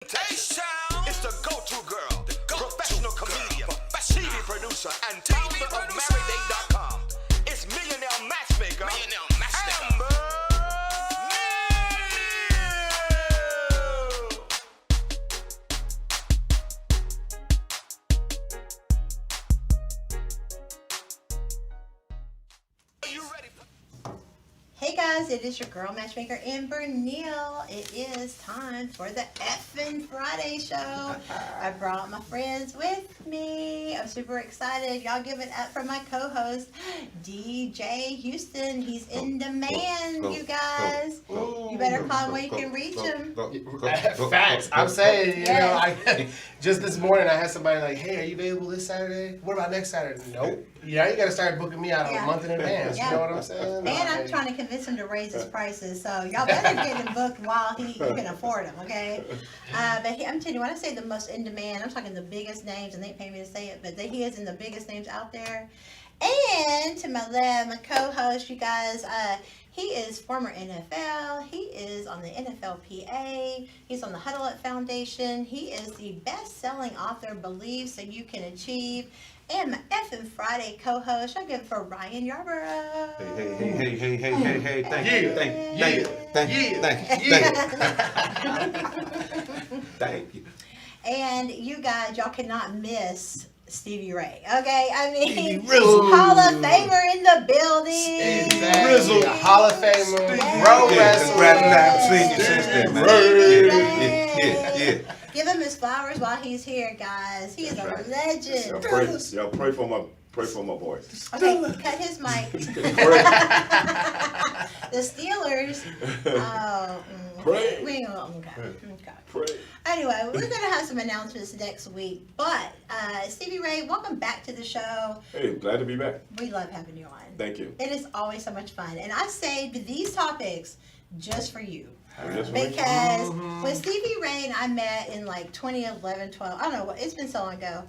It's the go-to girl, professional comedian, TV producer, and founder of MaryDay.com. It's millionaire matchmaker, Amber Hey guys, it is your girl matchmaker Amber Neal. It is time for the effing Friday show. I brought my friends with me. I'm super excited. Y'all give it up for my co-host DJ Houston. He's in demand, you guys. You better call him where you can reach him. Facts. I'm saying, you know, just this morning I had somebody like, hey, are you available this Saturday? What about next Saturday? Nope. Yeah, you got to start booking me out a month in advance. You know what I'm saying? And I'm trying to convince him to raise his prices, so y'all better get him booked while you can afford them, okay? But I'm telling you, when I say the most in demand, I'm talking the biggest names, and they pay me to say it, but he is in the biggest names out there. And to my left, my co-host, you guys, he is former NFL. He is on the NFLPA. He's on the Huddle Up Foundation. He is the best-selling author, Believe So You Can Achieve. And my effing Friday co-host, I give it for Ryan Yarborough. Hey, thank you. And you guys, y'all cannot miss Stevie Ray, okay? I mean, Rizzle. Hall of Famer in the building. Exactly. Rizzle. Hall of Famer. Yeah, Pro wrestler. congratulations. I haven't seen you since then, man. Yeah. Give him his flowers while he's here, guys. He is a legend. Y'all pray for my boys. Okay, cut his mic. The Steelers. Pray. We ain't gonna, okay. Pray. Anyway, we're gonna have some announcements next week. But Stevie Ray, welcome back to the show. Hey, glad to be back. We love having you on. Thank you. It is always so much fun, and I saved these topics just for you. Just for me? Because when Stevie Ray and I met in like 2011, 12, I don't know, it's been so long ago.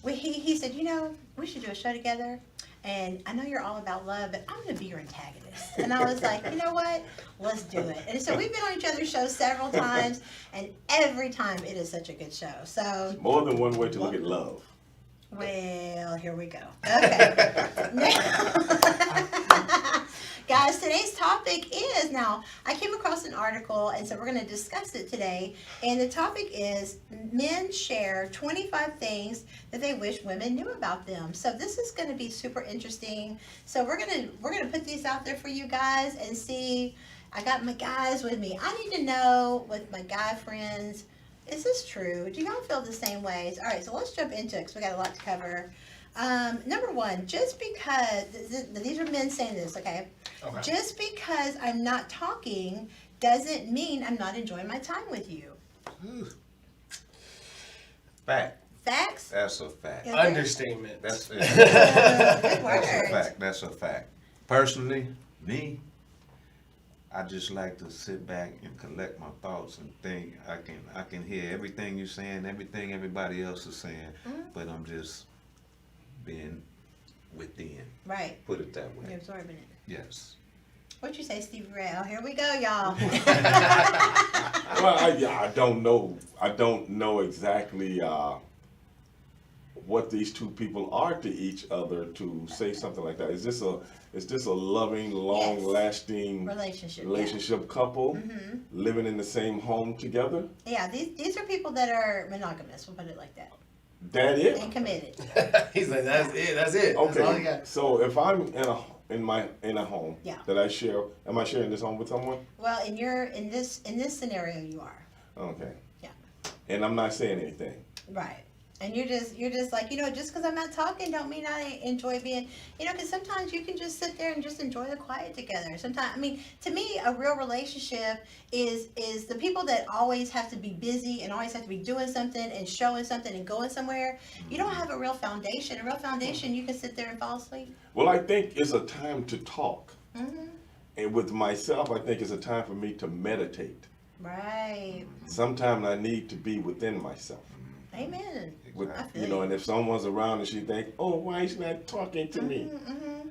He said, you know, we should do a show together. And I know you're all about love, but I'm going to be your antagonist. And I was like, you know what? Let's do it. And so we've been on each other's shows several times, and every time it is such a good show. So More than one way to look at love. well, here we go. Okay. Now, guys, today's topic is, now, I came across an article, and so we're going to discuss it today. And the topic is, men share 25 things that they wish women knew about them. So this is going to be super interesting. So we're going to put these out there for you guys and see. I got my guys with me. I need to know with my guy friends, is this true? Do y'all feel the same ways? All right, so let's jump into it because we got a lot to cover. Number one, just because, these are men saying this, okay? Just because I'm not talking doesn't mean I'm not enjoying my time with you. Fact. Facts? That's a fact. Is it? Understatement. That's it. Good That's a words. fact. That's a fact. Personally, me, I just like to sit back and collect my thoughts and think. I can hear everything you're saying, everything everybody else is saying, but I'm just being within. Right. Put it that way. You're absorbing it. Yes. What you say, Stevie Ray? Oh, here we go, y'all. Well, I don't know. I don't know exactly what these two people are to each other to say something like that. Is this a loving, long-lasting relationship couple living in the same home together? Yeah, these are people that are monogamous. We'll put it like that. That it? And committed. He's like, that's it. That's all you Okay. got. So if I'm in a home Yeah. that I share, am I sharing this home with someone? Well, in this scenario, you are. Okay. Yeah. And I'm not saying anything. Right. And you're just like, you know, just because I'm not talking don't mean I enjoy being, you know, because sometimes you can just sit there and just enjoy the quiet together. Sometimes, I mean, to me, a real relationship is the people that always have to be busy and always have to be doing something and showing something and going somewhere. You don't have a real foundation. A real foundation, you can sit there and fall asleep. Well, I think it's a time to talk. Mm-hmm. And with myself, I think it's a time for me to meditate. Right. Sometimes I need to be within myself. Amen. With, I feel you know, you. and if someone's around and she think, oh, why is she not talking to me? Mm-hmm.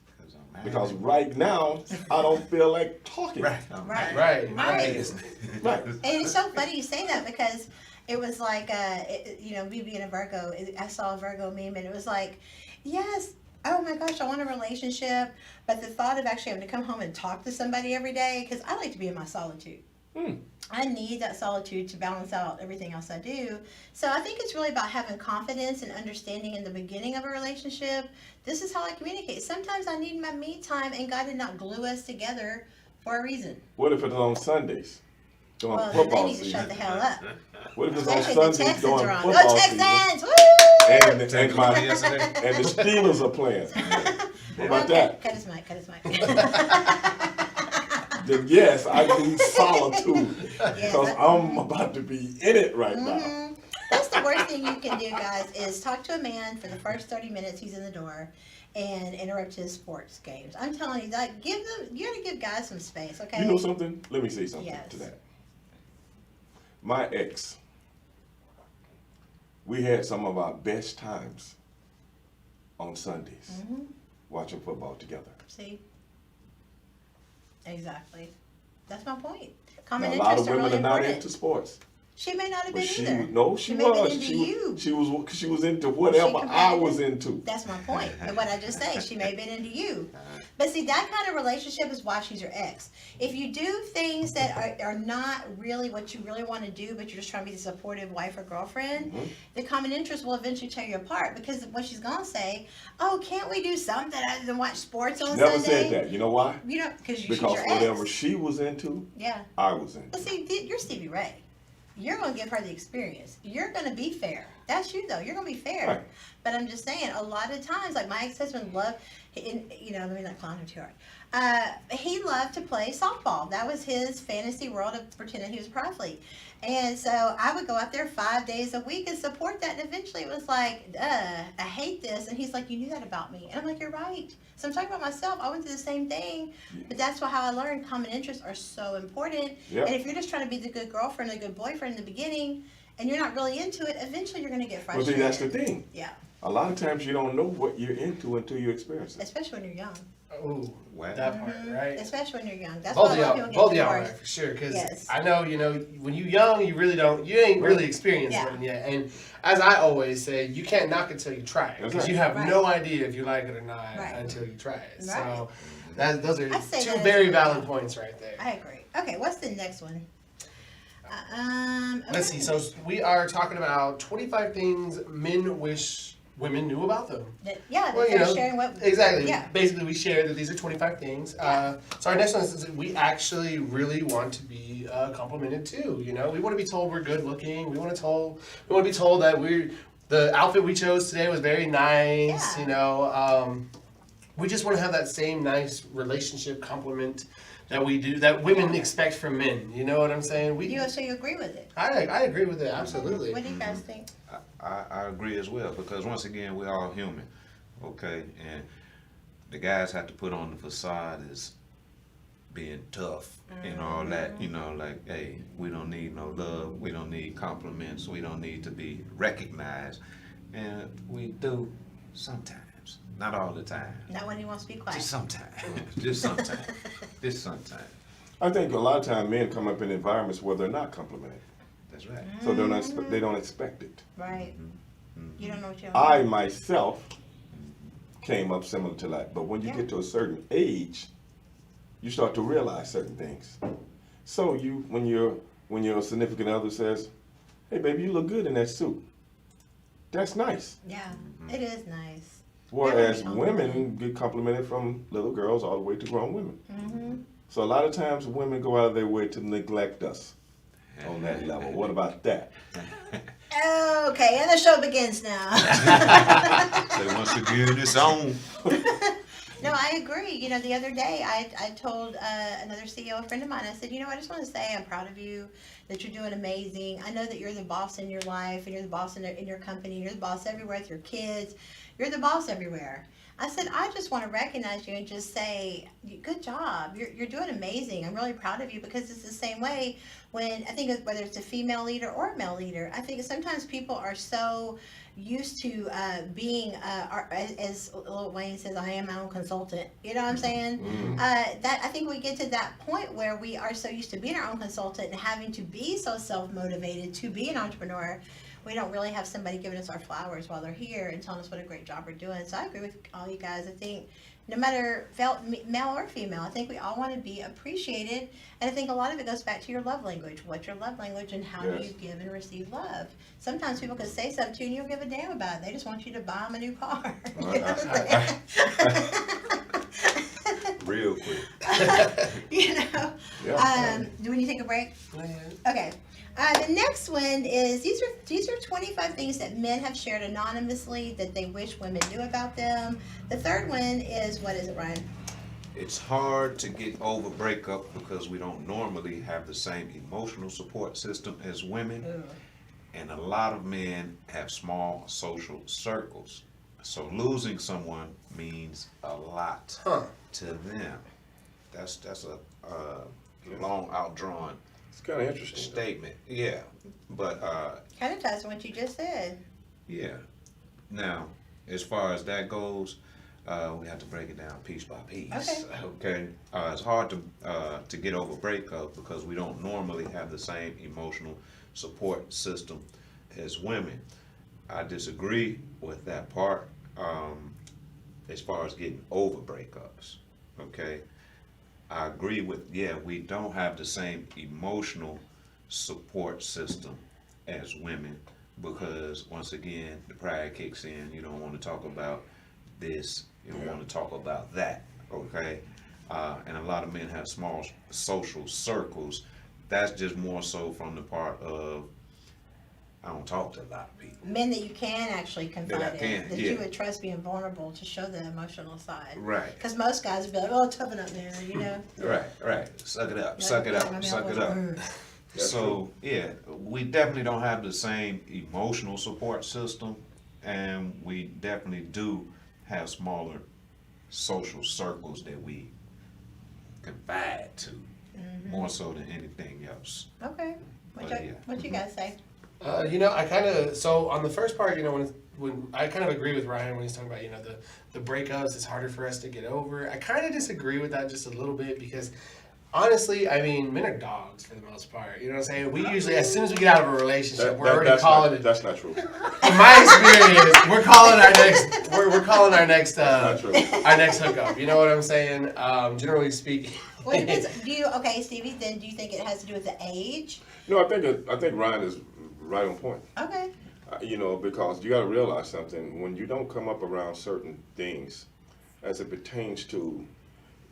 Because I'm Because right now, I don't feel like talking. Right. Right. Right. And it's so funny you say that because it was like, me being a Virgo, I saw a Virgo meme and it was like, yes, oh my gosh, I want a relationship, but the thought of actually having to come home and talk to somebody every day, because I like to be in my solitude. I need that solitude to balance out everything else I do. So I think it's really about having confidence and understanding in the beginning of a relationship. This is how I communicate. Sometimes I need my me time, and God did not glue us together for a reason. What if it's on Sundays? During Well, then they football need to season? shut the hell up. What if it's on Especially the Sundays Texans during are on. football Go season? Texans! Woo! And the Steelers are playing. What about that? Cut his mic. Then yes, I need solitude Yes, because I'm about to be in it right now. That's the worst thing you can do, guys, is talk to a man for the first 30 minutes he's in the door and interrupt his sports games. I'm telling you, that you gotta give guys some space, okay? You know something? Let me say something Yes. to that. My ex, we had some of our best times on Sundays watching football together. See? Exactly. That's my point. Common Now, a lot of interests are women really are not important. into sports. She may not have But been she either. no, she may have been was. into you. She was into whatever I was into. That's my point. And what I just say, she may have been into you. But see, that kind of relationship is why she's your ex. If you do things that are not really what you really want to do, but you're just trying to be the supportive wife or girlfriend, the common interest will eventually tear you apart because what she's going to say, oh, can't we do something other than watch sports on Never Sunday? said that. You know why? You know, she's Because your whatever ex. she was into, Yeah. I was into. But see, you're Stevie Ray. You're going to give her the experience. You're going to be fair. That's you, though. You're going to be fair. Right. But I'm just saying, a lot of times, like my ex-husband loved, let me not clown him too hard. He loved to play softball. That was his fantasy world of pretending he was a pro athlete. And so I would go out there 5 days a week and support that. And eventually it was like, I hate this. And he's like, you knew that about me. And I'm like, you're right. So I'm talking about myself. I went through the same thing. But that's how I learned common interests are so important. Yep. And if you're just trying to be the good girlfriend, the good boyfriend in the beginning, and you're not really into it, eventually you're going to get Well, frustrated. see, that's the thing. Yeah. A lot of times you don't know what you're into until you experience it. Especially when you're young. Ooh, Wow. that part, right? Especially when you're young. That's Both why of a lot y'all, of both people of get y'all are divorced. for sure. Because Yes. I know, when you're young, you ain't really experienced Yeah. living yet. And as I always say, you can't knock it till you try it. That's Because right. you have Right. no idea if you like it or not Right. until you try it. Right. So those are I say two that as very well. valid points right there. I agree. Okay, what's the next one? Let's see. So we are talking about 25 things men wish women knew about them. Well, they're sharing what. Exactly. Yeah. Basically, we share that these are 25 things. Yeah. So our next one is we actually really want to be complimented too. We want to be told we're good looking. We want to be told that the outfit we chose today was very nice. Yeah. We just want to have that same nice relationship compliment that we do, that women expect from men. You know what I'm saying? So you agree with it? I agree with it, absolutely. What do you guys think? I agree as well, because once again, we're all human, okay? And the guys have to put on the facade as being tough and all that, like, hey, we don't need no love, we don't need compliments, we don't need to be recognized. And we do sometimes, not all the time. Not when he wants to be quiet. Just sometimes, just sometimes, just sometimes. I think a lot of times men come up in environments where they're not complimented. That's right. So they don't expect it. Right. You don't know what you're I myself came up similar to that, but when you get to a certain age, you start to realize certain things. So when your significant other says, "Hey, baby, you look good in that suit," that's nice. Yeah, it is nice. Whereas Yeah, women get complimented from little girls all the way to grown women. So a lot of times women go out of their way to neglect us on that level. What about that? Okay, and the show begins now. So once again, it's on. No, I agree. The other day I told another CEO, a friend of mine, I said, I just want to say I'm proud of you, that you're doing amazing. I know that you're the boss in your life, and you're the boss in your company, and you're the boss everywhere with your kids. You're the boss everywhere. I said, I just want to recognize you and just say, good job. You're doing amazing. I'm really proud of you, because it's the same way when I think whether it's a female leader or a male leader, I think sometimes people are so used to being, as Lil Wayne says, I am my own consultant. You know what I'm saying? That I think we get to that point where we are so used to being our own consultant and having to be so self-motivated to be an entrepreneur. We don't really have somebody giving us our flowers while they're here and telling us what a great job we're doing. So I agree with all you guys. I think no matter male or female, I think we all want to be appreciated. And I think a lot of it goes back to your love language. What's your love language and how do you give and receive love? Sometimes people can say something to you and you don't give a damn about it. They just want you to buy them a new car. You know what I'm saying? Real quick. You know? Do we need to take a break? Okay. The next one is these are 25 things that men have shared anonymously that they wish women knew about them. The third one is, what is it, Ryan? It's hard to get over breakup because we don't normally have the same emotional support system as women. Ooh. And a lot of men have small social circles. So losing someone means a lot to them. That's a long outdrawn It's kind of interesting statement. Yeah, but kind of ties to what you just said. Yeah. Now, as far as that goes, we have to break it down piece by piece. Okay. It's hard to get over breakup because we don't normally have the same emotional support system as women. I disagree with that part. As far as getting over breakups. Okay. I agree with, we don't have the same emotional support system as women because, once again, the pride kicks in. You don't want to talk about this. You don't want to talk about that, okay? And a lot of men have small social circles. That's just more so from the part of, I don't talk to a lot of people. Men that you can actually confide in, that you would trust being vulnerable to show the emotional side. Right. Because most guys would be like, oh, toughen up, man, you know? Right. Suck it up, suck it up, suck it up. So, we definitely don't have the same emotional support system, and we definitely do have smaller social circles that we confide to, more so than anything else. Okay. What you guys say? I kind of, so on the first part, when I kind of agree with Ryan when he's talking about, the breakups, it's harder for us to get over. I kind of disagree with that just a little bit because honestly, I mean, men are dogs for the most part. You know what I'm saying? We usually, as soon as we get out of a relationship, we're already calling it. That's not true. In my experience, we're calling our next hookup. You know what I'm saying? Generally speaking. Well, Stevie, then do you think it has to do with the age? No, I think Ryan is right on point. Okay. Because you got to realize something. When you don't come up around certain things as it pertains to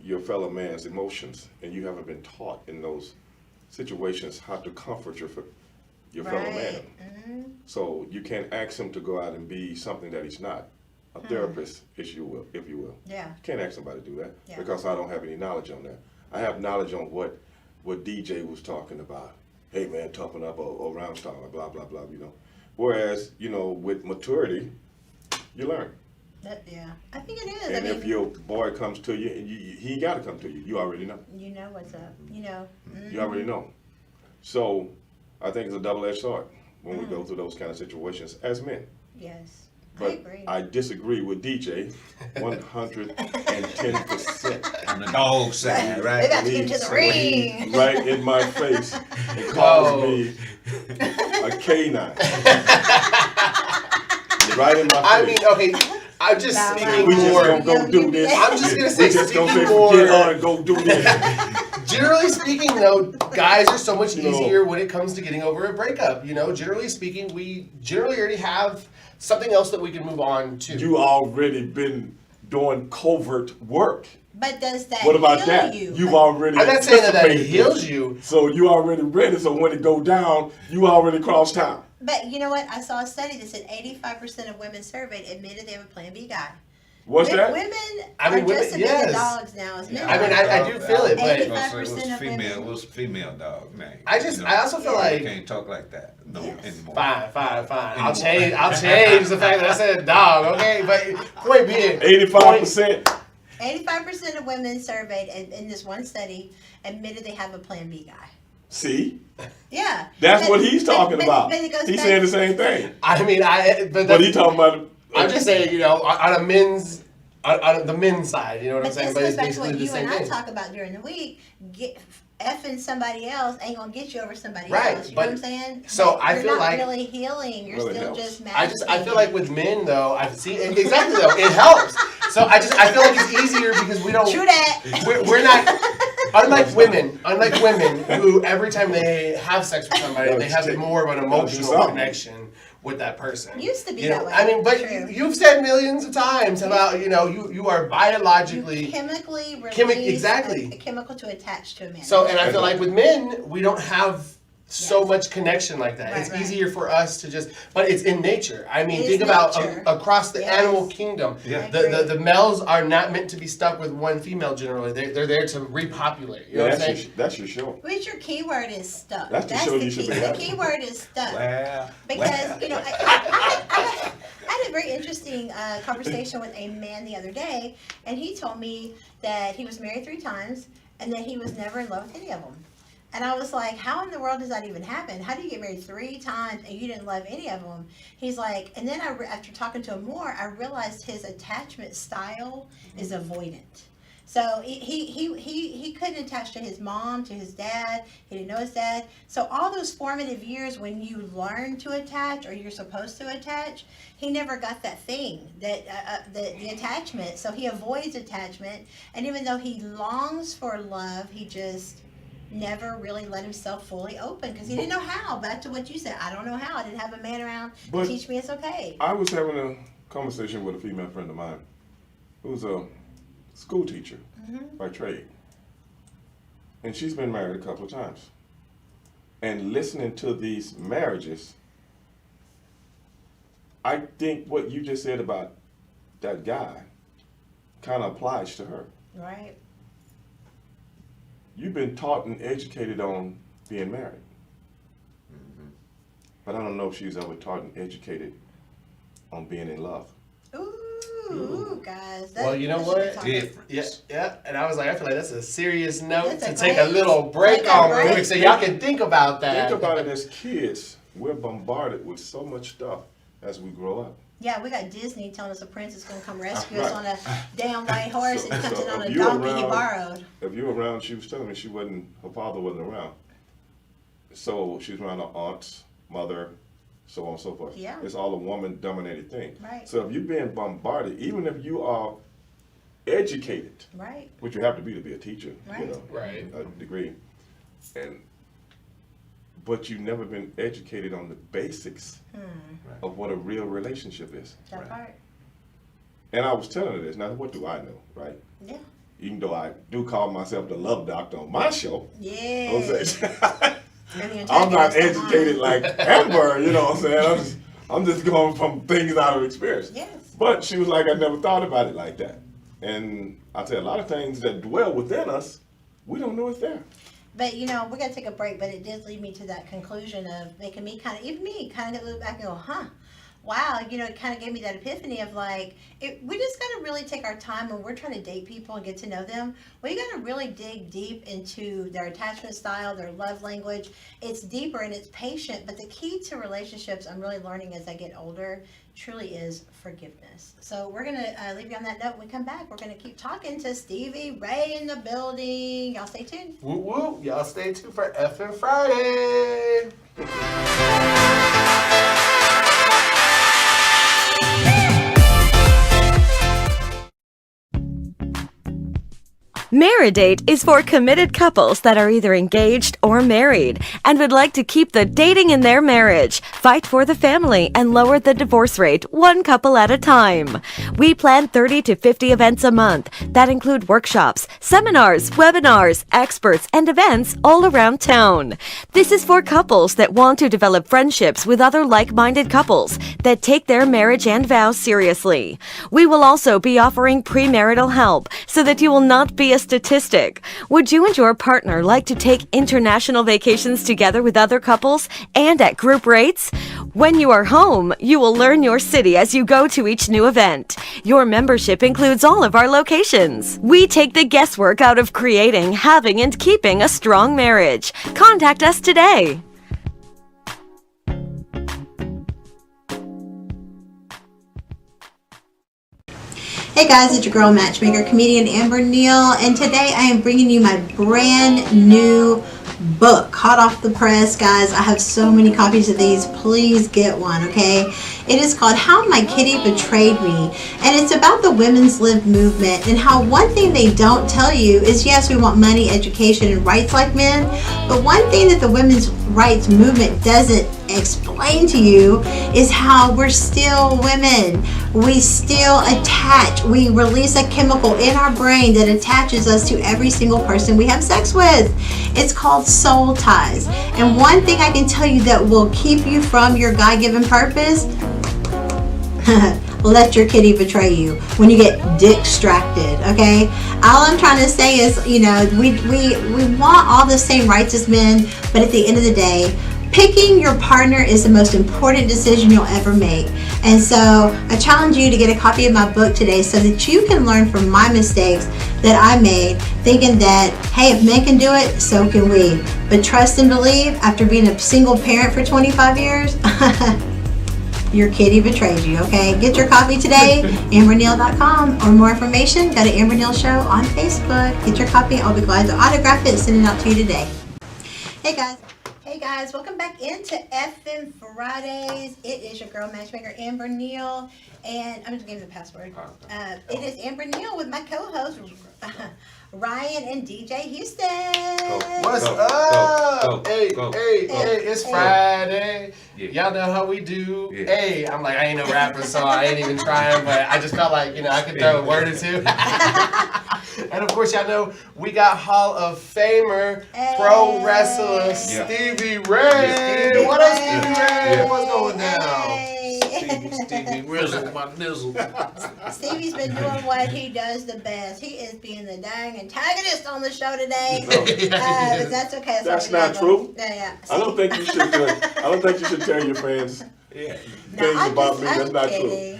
your fellow man's emotions, and you haven't been taught in those situations how to comfort your fellow man. Mm-hmm. So you can't ask him to go out and be something that he's not. A therapist, if you will. Yeah. You can't ask somebody to do that because I don't have any knowledge on that. I have knowledge on what DJ was talking about. Hey man, toughen up or round star, blah, blah, blah, Whereas, with maturity, you learn. I think it is. And if your boy comes to you, he got to come to you. You already know. You know what's up. You know. Mm-hmm. You already know. So, I think it's a double-edged sword when we go through those kind of situations as men. Yes. But I agree. I disagree with DJ 110%. On the dog side, right? They got to get to the ring. Right in my face and calls me a canine. Right in my face. I mean, okay, I'm just speaking we more. just gonna go do this. I'm just gonna say, we just gonna speaking say, more. get on and go do this. Generally speaking, though, guys are so much easier when it comes to getting over a breakup. Generally speaking, we generally already have something else that we can move on to. You already been doing covert work. But does that What about heal that? you? You've already I'm not saying that anticipated heals this. you. So you already ready. So when it go down, you already crossed town. But you know what? I saw a study that said 85% of women surveyed admitted they have a Plan B guy. What's that? Women are just as big as dogs now as men. I mean, I do feel it, but 85% of women. It was female dog name. I also feel like you can't talk like that anymore. Fine. I'll change the fact that I said dog. Okay, but point being, 85%. 85% of women surveyed in this one study admitted they have a Plan B guy. See? Yeah. That's But- what he's talking but- about. but it goes He's back- saying the same thing. I mean, But he talking about. I'm just saying, you know, on a men's, on the men's side, you know what I'm But saying? this But goes it's back to basically what the you same and I thing. talk about during the week. Effing somebody else ain't gonna get you over somebody Right, else. You know but- what I'm saying? so I you're feel not like- really healing. You're Well, it still helps. just I feel like with men though, I see exactly though it helps. So I feel like it's easier because we don't. True that. We're not. Unlike women who every time they have sex with somebody, they have more of an emotional something. connection with that person. Used to be You that know, way. I mean, but True. you've said millions of times about, you know, you are biologically. You chemically release exactly. a chemical to attach to a man. So, and I feel like with men, we don't have so Yes. much connection like that. Right, It's right. easier for us to just, but it's in nature. I mean, It think is about nature. across the Yes. animal kingdom. Yeah. I The agree. the males are not meant to be stuck with one female generally. They're there to repopulate. You know what I'm saying? That's your show. Which your keyword is stuck. That's the show the you should key. be The having. keyword is stuck. Well, Because, you know, I had a very interesting conversation with a man the other day, and he told me that he was married 3 times and that he was never in love with any of them. And I was like, how in the world does that even happen? How do you get married 3 times and you didn't love any of them? He's like, and then after talking to him more, I realized his attachment style is avoidant. So he couldn't attach to his mom, to his dad. He didn't know his dad. So all those formative years when you learn to attach or you're supposed to attach, he never got that thing, that the attachment. So he avoids attachment. And even though he longs for love, he just never really let himself fully open because he didn't know how. Back to what you said. I don't know how. I didn't have a man around to But- teach me it's okay. I was having a conversation with a female friend of mine who's a school teacher by trade. And she's been married a couple of times. And listening to these marriages, I think what you just said about that guy kind of applies to her. Right. You've been taught and educated on being married. But I don't know if she was ever taught and educated on being in love. Ooh, guys. Well, you know that should be what? talking- Yeah. And I was like, I feel like that's a serious note That's a to take a great- little break take a on break. real quick so y'all can think about that. Think about it as kids. We're bombarded with so much stuff as we grow up. Yeah, we got Disney telling us a prince is going to come rescue us Right. on a damn white horse, and he comes in on if a you're donkey he around- borrowed. If you were around, she was telling me her father wasn't around. So she was around her aunts, mother, so on and so forth. Yeah. It's all a woman-dominated thing. Right. So if you're being bombarded, even if you are educated, Right. which you have to be a teacher, Right. you know, Right. a degree, but you've never been educated on the basics of what a real relationship is. That part. And I was telling her this. Now, what do I know, right? Yeah. Even though I do call myself the love doctor on my show, Yeah. I'm not educated like Amber, you know what I'm saying? I'm just going from things out of experience. Yes. But she was like, I never thought about it like that. And I tell you, a lot of things that dwell within us, we don't know it's there. But, you know, we're going to take a break, but it did lead me to that conclusion of making me kind of look back and go, huh, wow, you know, it kind of gave me that epiphany of like, we just got to really take our time when we're trying to date people and get to know them. We got to really dig deep into their attachment style, their love language. It's deeper and it's patient, but the key to relationships, I'm really learning as I get older, truly is forgiveness. So we're going to leave you on that note. When we come back, we're going to keep talking to Stevie Ray in the building. Y'all stay tuned. Whoop whoop. Y'all stay tuned for Effin' Friday. Married is for committed couples that are either engaged or married and would like to keep the dating in their marriage, fight for the family, and lower the divorce rate one couple at a time. We plan 30 to 50 events a month that include workshops, seminars, webinars, experts, and events all around town. This is for couples that want to develop friendships with other like-minded couples that take their marriage and vows seriously. We will also be offering premarital help so that you will not be a statistic. Would you and your partner like to take international vacations together with other couples and at group rates? When you are home, you will learn your city as you go to each new event. Your membership includes all of our locations. We take the guesswork out of creating, having, and keeping a strong marriage. Contact us today. Hey guys, it's your girl matchmaker, comedian Amber Neal, and today I am bringing you my brand new book, hot off the press, guys. I have so many copies of these. Please get one, okay? It is called How My Kitty Betrayed Me, and it's about the women's lib movement and how one thing they don't tell you is, yes, we want money, education, and rights like men, but one thing that the women's rights movement doesn't explain to you is how we're still women. We still attach. We release a chemical in our brain that attaches us to every single person we have sex with. It's called soul ties. And one thing I can tell you that will keep you from your God-given purpose, let your kitty betray you when you get distracted, okay? All I'm trying to say is, you know, we want all the same rights as men, but at the end of the day, picking your partner is the most important decision you'll ever make. And so I challenge you to get a copy of my book today so that you can learn from my mistakes that I made, thinking that, hey, if men can do it, so can we. But trust and believe, after being a single parent for 25 years, your kitty betrayed you, okay? Get your copy today, amberneal.com. Or more information, go to Amber Neal Show on Facebook. Get your copy. I'll be glad to autograph it and send it out to you today. Hey guys, welcome back into FM Fridays. It is your girl matchmaker Amber Neal, and I'm just giving the password. It is Amber Neal with my co-host Ryan and DJ Houston. What's up? Hey, it's Friday. Yeah. Y'all know how we do. Yeah. Hey, I'm like, I ain't no rapper, so I ain't even trying, but I just felt like, you know, I could throw a word or two. And of course, y'all know we got Hall of Famer, pro wrestler Stevie Ray. Yeah. What up, Stevie Ray? Yeah. What's going down? Stevie Rizzle, my nizzle. Stevie's been doing what he does the best. He is being the dang antagonist on the show today. But that's okay. That's not true. Yeah. I don't think you should. I don't think you should tell your fans things about me. That's not true.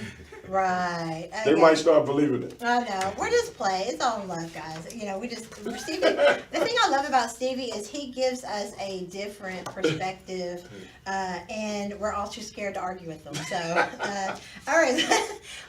Right. Okay. They might start believing it. I know. We're just playing. It's all in love, guys. You know, Stevie, the thing I love about Stevie is he gives us a different perspective, and we're all too scared to argue with them. So, all right,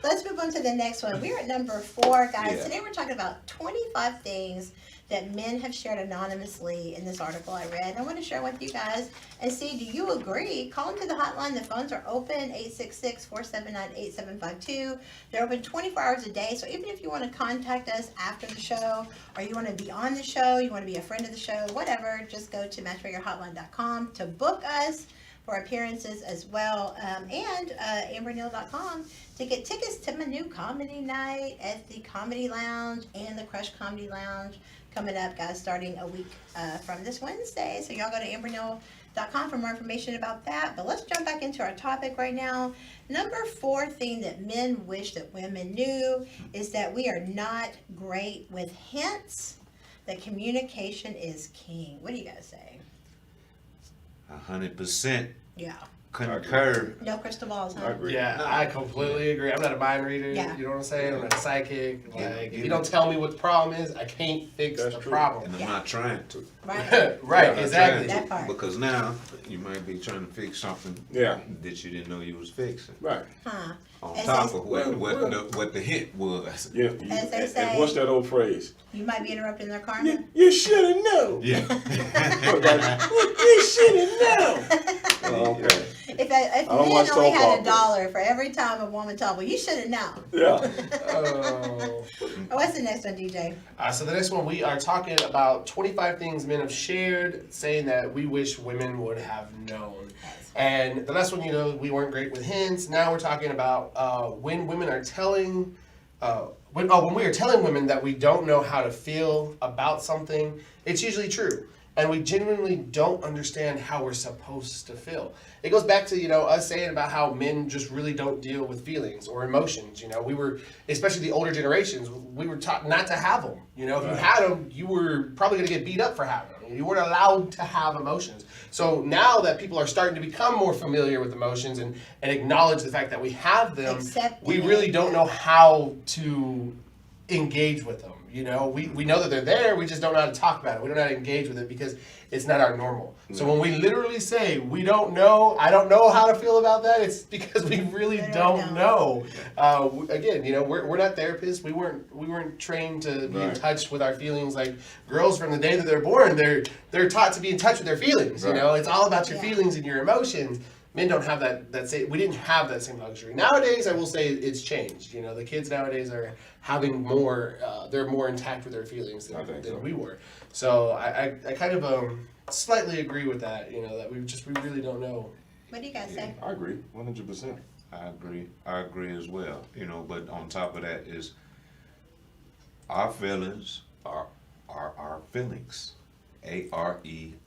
let's move on to the next one. We're at number 4, guys. Yeah. Today we're talking about 25 things that men have shared anonymously in this article I read. I want to share with you guys and see, do you agree? Call into the hotline. The phones are open, 866-479-8752. They're open 24 hours a day. So even if you want to contact us after the show, or you want to be on the show, you want to be a friend of the show, whatever, just go to matchmakerhotline.com to book us for appearances as well, and amberneal.com to get tickets to my new comedy night at the Comedy Lounge and the Crush Comedy Lounge coming up, guys, starting a week from this Wednesday. So y'all go to amberneal.com for more information about that. But let's jump back into our topic right now. Number 4 thing that men wish that women knew is that we are not great with hints, that communication is king. What do you guys say? 100%. Yeah. Concur. No crystal balls, huh? I agree. Yeah, I completely agree. I'm not a mind reader. Yeah. You know what I'm saying? I'm not a psychic. Like, if Yeah. you don't tell me what the problem is, I can't fix That's the true. problem. And I'm Yeah. not trying to. Right. Right, I'm not exactly. trying That part. Because now you might be trying to fix something Yeah. that you didn't know you was fixing. Right. Huh. On As top they- of what the hint was. Yeah. As they say. And what's that old phrase? You might be interrupting their karma. You should have known. Yeah. You should have known. Oh, okay. If don't men watch only soap had operas. $1 for every time a woman told, well, you should have known. Yeah. Oh. What's the next one, DJ? So the next one, we are talking about 25 things men have shared, saying that we wish women would have known. And the last one, you know, we weren't great with hints. Now we're talking about when women are telling, when we are telling women that we don't know how to feel about something, it's usually true. And we genuinely don't understand how we're supposed to feel. It goes back to, you know, us saying about how men just really don't deal with feelings or emotions. You know, we were, especially the older generations, we were taught not to have them. You know, if you had them, you were probably going to get beat up for having them. You weren't allowed to have emotions. So now that people are starting to become more familiar with emotions and acknowledge the fact that we have them, Accepting we really it, don't yeah. know how to engage with them. You know, we know that they're there, we just don't know how to talk about it. We don't know how to engage with it because it's not our normal. So when we literally say, we don't know, I don't know how to feel about that, it's because we really don't know. Again, you know, we're not therapists. We weren't trained to be in touch with our feelings. Like girls from the day that they're born, they're taught to be in touch with their feelings. You know, it's all about your feelings and your emotions. Men don't have that same, we didn't have that same luxury. Nowadays, I will say it's changed. You know, the kids nowadays are having more, they're more intact with their feelings than we were. So I kind of slightly agree with that, you know, that we really don't know. What do you guys say? I agree, 100%. I agree as well. You know, but on top of that is our feelings are our feelings. AREOUR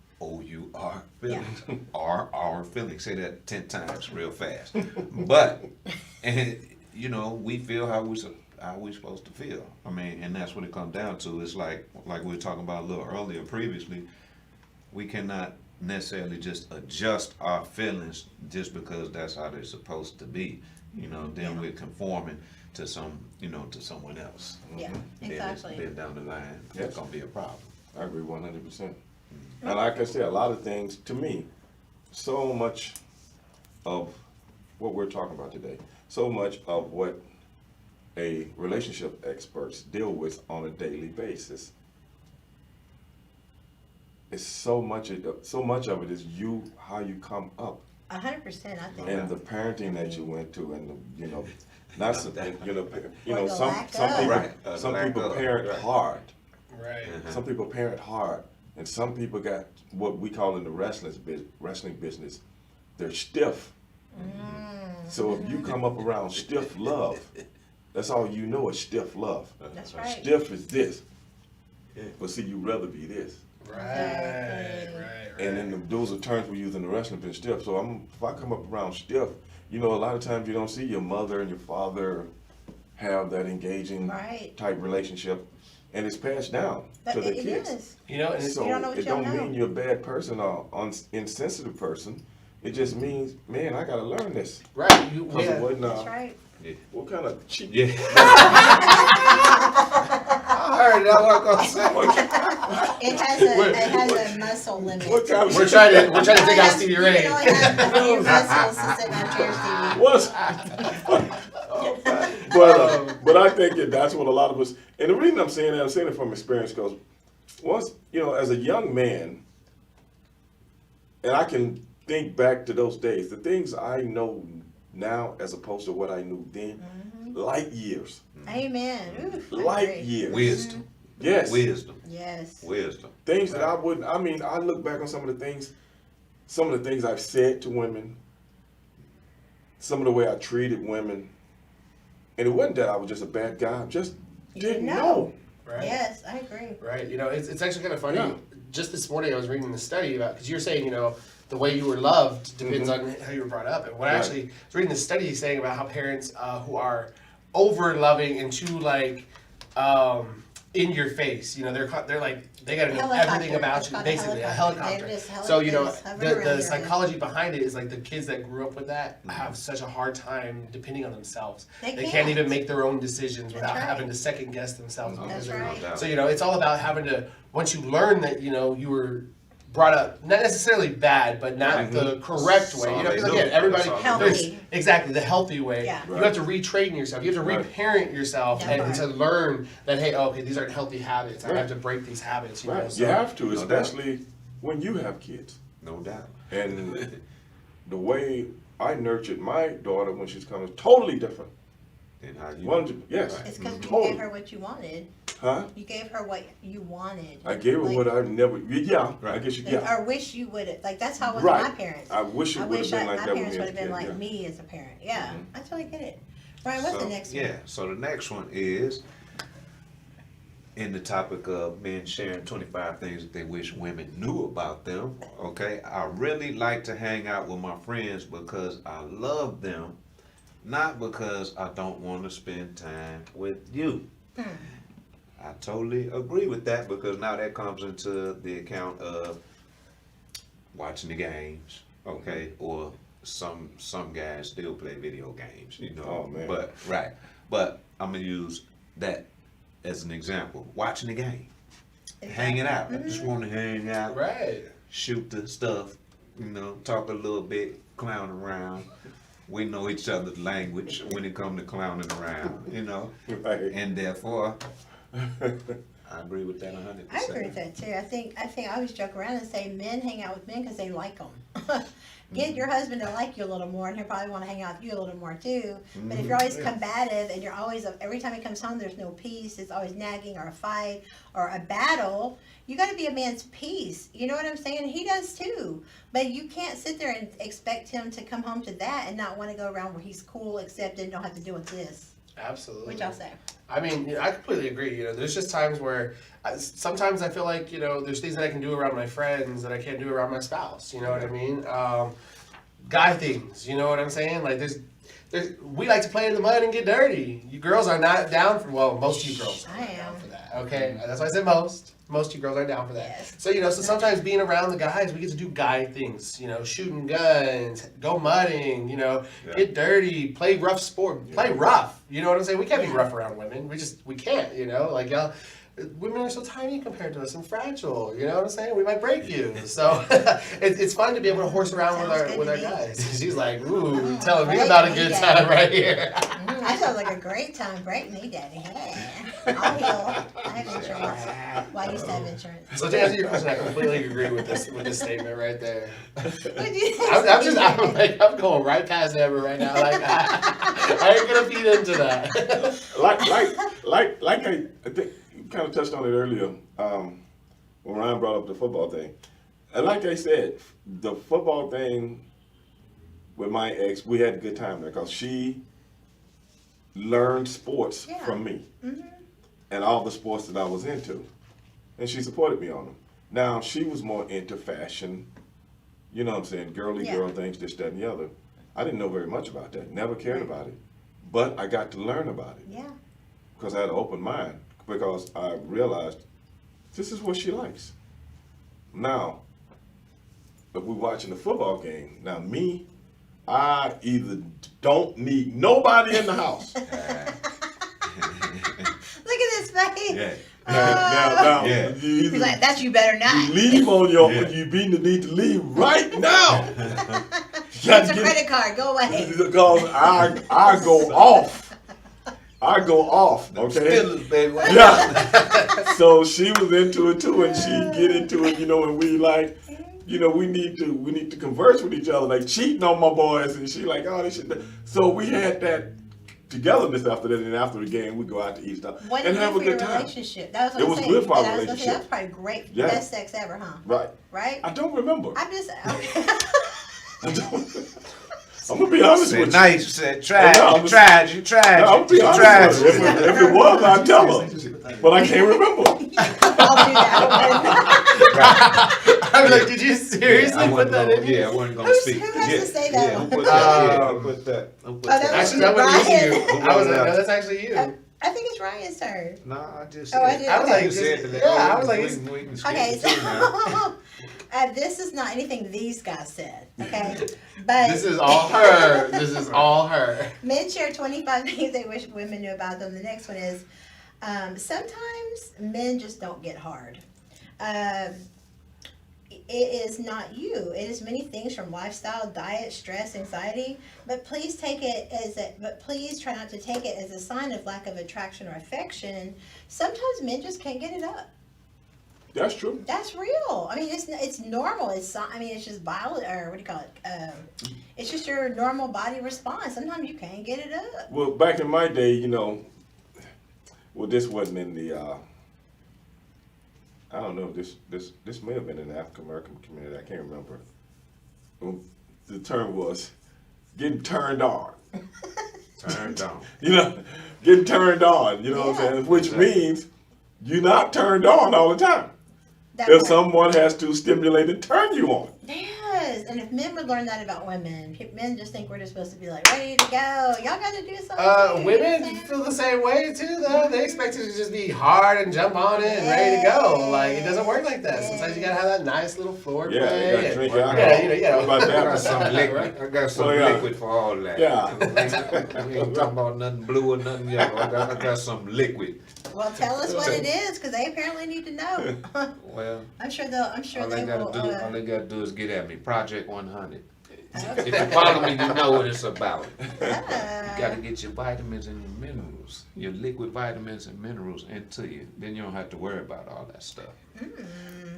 feelings are our feelings. Say that 10 times real fast. But and you know, we feel how we supposed to feel. I mean, and that's what it comes down to. It's like we were talking about a little earlier previously. We cannot necessarily just adjust our feelings just because that's how they're supposed to be. You know, then we're conforming to someone else. Yeah, exactly. Then down the line, it's gonna be a problem. I agree 100%. And like I said, a lot of things, to me, so much of what we're talking about today, so much of what a relationship experts deal with on a daily basis, is so much of it is how you come up. 100%, I think. And the parenting that you went to, and not some, Or the some lack people, of. some people parent hard. Right. Some people parent hard, and some people got what we call in the wrestling business, they're stiff. So if you come up around stiff love, that's all you know is stiff love. That's right. Stiff is this, but see, you'd rather be this. Right. And then those are terms we use in the wrestling business, stiff. So if I come up around stiff, you know, a lot of times you don't see your mother and your father have that engaging type relationship, and it's passed down to the kids. Is. You know, and So You don't know what it you don't don't know. mean you're a bad person or insensitive person. It just means, man, I gotta learn this. right. Because it wasn't, That's right. what kind of cheap? Yeah. I heard that. What I'm gonna say. It has a muscle limit. What kind of We're trying to take out Stevie You Ray. can only have a few muscles to sit on chairs, Stevie. But I think that's what a lot of us, and the reason I'm saying it from experience, because once, you know, as a young man, and I can think back to those days, the things I know now as opposed to what I knew then, light years. Amen. Oof, I Light agree. years. Wisdom. Yes. Wisdom. Yes. Wisdom. Things that I wouldn't, I mean, I look back on some of the things I've said to women, some of the way I treated women, and it wasn't that I was just a bad guy, I just didn't know. Right. Yes, I agree. Right. You know, it's actually kind of funny. Yeah. Just this morning, I was reading the study about, because you're saying, you know, the way you were loved depends on how you were brought up. And what I actually was reading the study saying about how parents who are over loving and too like in your face, you know, they're like, they got to know everything about It's you, called a basically a helicopter. helicopter. They just So you know, just hover around the your psychology behind it is like the kids that grew up with that have such a hard time depending on themselves. They can't even make their own decisions without having to second guess themselves. That's right. So you know, it's all about having to, once you learn that, you know, you were brought up not necessarily bad, but not the correct way. You know, because again, everybody Healthy. exactly the healthy way. Yeah. You have to retrain yourself. You have to reparent yourself and to learn that, hey, okay, these aren't healthy habits. I have to break these habits. You know, so, You have to, especially when you have kids. No doubt. And the way I nurtured my daughter when she's coming is totally different. And how you Yes. It's because you Totally. gave her what you wanted. Huh? You gave her what you wanted. I gave her what I never, I guess you, Or wish you would have, like, that's how it was Right. with my parents. I wish it would have been like my that with parents me would as have a been kid, like me as a parent. Yeah, I totally get it. Brian, what's the next one? Yeah, so the next one is in the topic of men sharing 25 things that they wish women knew about them. Okay, I really like to hang out with my friends because I love them, not because I don't want to spend time with you. I totally agree with that because now that comes into the account of watching the games, okay, or some guys still play video games, you know. Oh, man. But I'm gonna use that as an example. Watching the game, hanging out. I just want to hang out, Right. shoot the stuff, you know, talk a little bit, clown around. We know each other's language when it comes to clowning around, you know, Right. and therefore, I agree with that 100%. I agree with that too. I think I always joke around and say men hang out with men because they like them. Get your husband to like you a little more, and he'll probably want to hang out with you a little more too. But if you're always combative and you're always every time he comes home, there's no peace. It's always nagging or a fight or a battle. You got to be a man's peace. You know what I'm saying? He does too. But you can't sit there and expect him to come home to that and not want to go around where he's cool, accepted, don't have to deal with this. Absolutely. What y'all say? I mean, I completely agree. You know, there's just times where sometimes I feel like, you know, there's things that I can do around my friends that I can't do around my spouse. You know what I mean? Guy things. You know what I'm saying? Like we like to play in the mud and get dirty. You girls are not down for. Well, most of you girls are I not down am. for that. Okay, that's why I said most. Most of you girls are down for that. Yes. So, you know, sometimes being around the guys, we get to do guy things, you know, shooting guns, go mudding, you know, get dirty, play rough sport, play rough. You know what I'm saying? We can't be rough around women. We can't, you know, like y'all. Women are so tiny compared to us and fragile. You know what I'm saying? We might break you. So it's fun to be able to horse around with our guys. She's like, ooh, telling me about a good time right here. That sounds like a great time. Break me, Daddy. Hey, I'll heal. I have insurance. Well, I used to have insurance. So to answer your question, I completely agree with this statement right there. What do you I'm going right past Amber right now. Like I ain't gonna feed into that. like I think you kind of touched on it earlier when Ryan brought up the football thing. And like I said, the football thing with my ex, we had a good time there because she learned sports from me and all the sports that I was into. And she supported me on them. Now, she was more into fashion, you know what I'm saying, girly girl things, this, that, and the other. I didn't know very much about that, never cared about it. But I got to learn about it. Yeah. Because I had an open mind, because I realized this is what she likes. Now, if we're watching the football game, now me, I either don't need nobody in the house. Look at this face. Yeah. Now, Yeah. He's like, that's you better not. you leave on your, you need to leave right now. It's a credit card. Go away. Because I go off. I go off, okay? Steelers, baby. Yeah. So she was into it too, and she get into it, you know, and we like, you know, we need to converse with each other, like cheating on my boys, and she like, oh, this shit. So we had that togetherness after that, and after the game, we go out to eat stuff What and did you have do a for your good time. relationship? That was what It I'm was saying. good for our And I was gonna say, relationship. That's probably great. Yeah. Best sex ever, huh? Right. Right? I don't remember. I'm just. I'm gonna be honest with you. Nice, you said, tried, No, you tried. I'm gonna be honest with you. If it was, I'd tell her. But I can't remember. I'll do that. I'm like, did you seriously put that in? Yeah, I wasn't gonna Who speak. has to say that Yeah, one? who put that? Yeah, who put that? Who put that that? Actually, that wasn't Ryan. you. I was like, no, that's actually you. I think it's Ryan's turn. No, I just Oh, I said. did? I was like, You said that. yeah, I was like, we can skip Okay, it too now. so this is not anything these guys said, okay? But this is all her. This is all her. men share 25 things they wish women knew about them. The next one is sometimes men just don't get hard. It is not you. It is many things from lifestyle, diet, stress, anxiety. But please please try not to take it as a sign of lack of attraction or affection. Sometimes men just can't get it up. That's true. That's real. I mean, it's normal. It's just biology, or what do you call it? It's just your normal body response. Sometimes you can't get it up. Well, back in my day, you know, well, this wasn't in the. I don't know. This may have been in the African American community. I can't remember. The term was getting turned on. Turned on. You know, getting turned on. You know what I'm saying? Which means you're not turned on all the time. That If part. someone has to stimulate and turn you on. Yes. is, and if men would learn that about women, men just think we're just supposed to be like ready to go. Y'all got to do something. Too, you know what I'm Women saying? feel the same way too, though. They expect it to just be hard and jump on it and ready to go. Like it doesn't work like that. Sometimes you gotta have that nice little floor Yeah, play. you gotta and- drink alcohol. yeah, What about I that? got some liquid. I got some Oh, yeah. liquid for all that. Yeah. We ain't talking about nothing blue or nothing yellow. I got some liquid. Well, tell us what it is, because they apparently need to know. Well, I'm sure they'll. I'm sure all they they will. gotta do, all they gotta do is get at me. Project 100. Okay. If you follow me, you know what it's about. You Ah. gotta get your vitamins and your minerals, your liquid vitamins and minerals into you. Then you don't have to worry about all that stuff.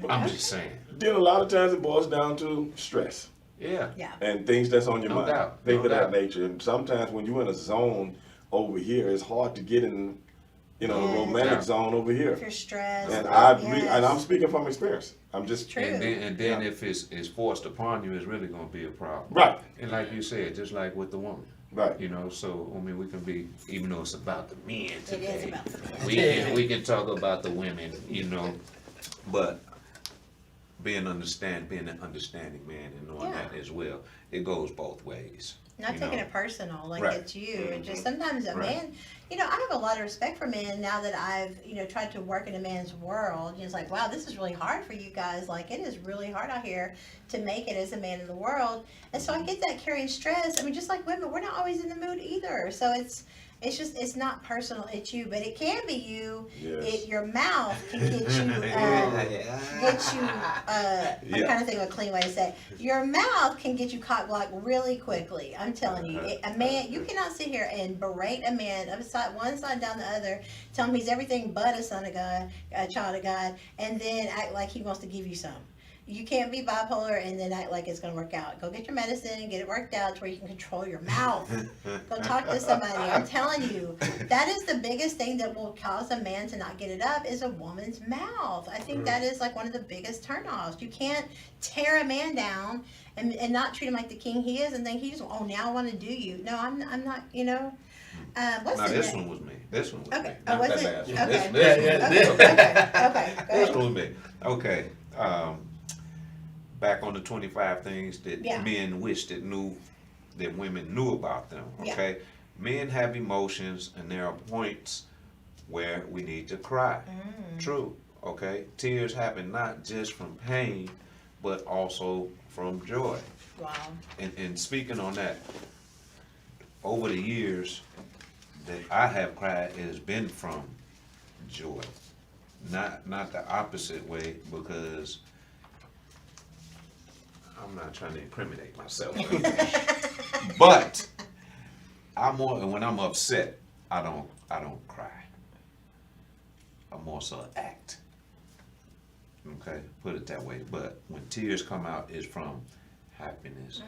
I'm just saying. Then a lot of times it boils down to stress Yeah. Yeah. and things that's on your No mind. doubt, Things no of that doubt. nature. And sometimes when you're in a zone over here, it's hard to get in, the Yeah. romantic Yeah. zone over If here. you're stressed. And yes. and I'm speaking from experience. I'm just True. And then if it's forced upon you, it's really gonna be a problem. right, And like you said, just like with the woman. right. You know, so I mean, we can be, even though it's about the men It today, is about the men. we can talk about the women, but being an understanding man and knowing Yeah. that as well, it goes both ways. Not you taking know. it personal, like Right. it's you. It just Mhm. sometimes a Right. man, I have a lot of respect for men now that I've, tried to work in a man's world. It's like, wow, this is really hard for you guys. Like, it is really hard out here to make it as a man in the world. And so I get that carrying stress. I mean, just like women, we're not always in the mood either. So it's not personal. It's you, but it can be you. Yes. Your mouth can get you. I'm Yeah. kind of thinking of a clean way to say it. Your mouth can get you cock blocked really quickly. I'm telling you, a man, you cannot sit here and berate a man upside one side down the other, tell him he's everything but a son of God, a child of God, and then act like he wants to give you some. You can't be bipolar and then act like it's going to work out. Go get your medicine, get it worked out to where you can control your mouth. Go talk to somebody. I'm telling you, that is the biggest thing that will cause a man to not get it up is a woman's mouth. I think that is like one of the biggest turnoffs. You can't tear a man down and not treat him like the king he is and think he's, oh, now I want to do you. No, I'm not, what's Now the this next? one was me. This one was Okay. me. Oh, Not was that it? last one. Okay. This one. Okay. Go This ahead. one was me. Okay. Back on the 25 things that Yeah. men wish that women knew about them. Yeah. Okay. Men have emotions, and there are points where we need to cry. True. Okay. Tears happen not just from pain, but also from joy. Wow. And speaking on that, over the years that I have cried, it has been from joy, not the opposite way, because I'm not trying to incriminate myself. But when I'm upset, I don't cry. I more so act. Okay, put it that way. But when tears come out, it's from happiness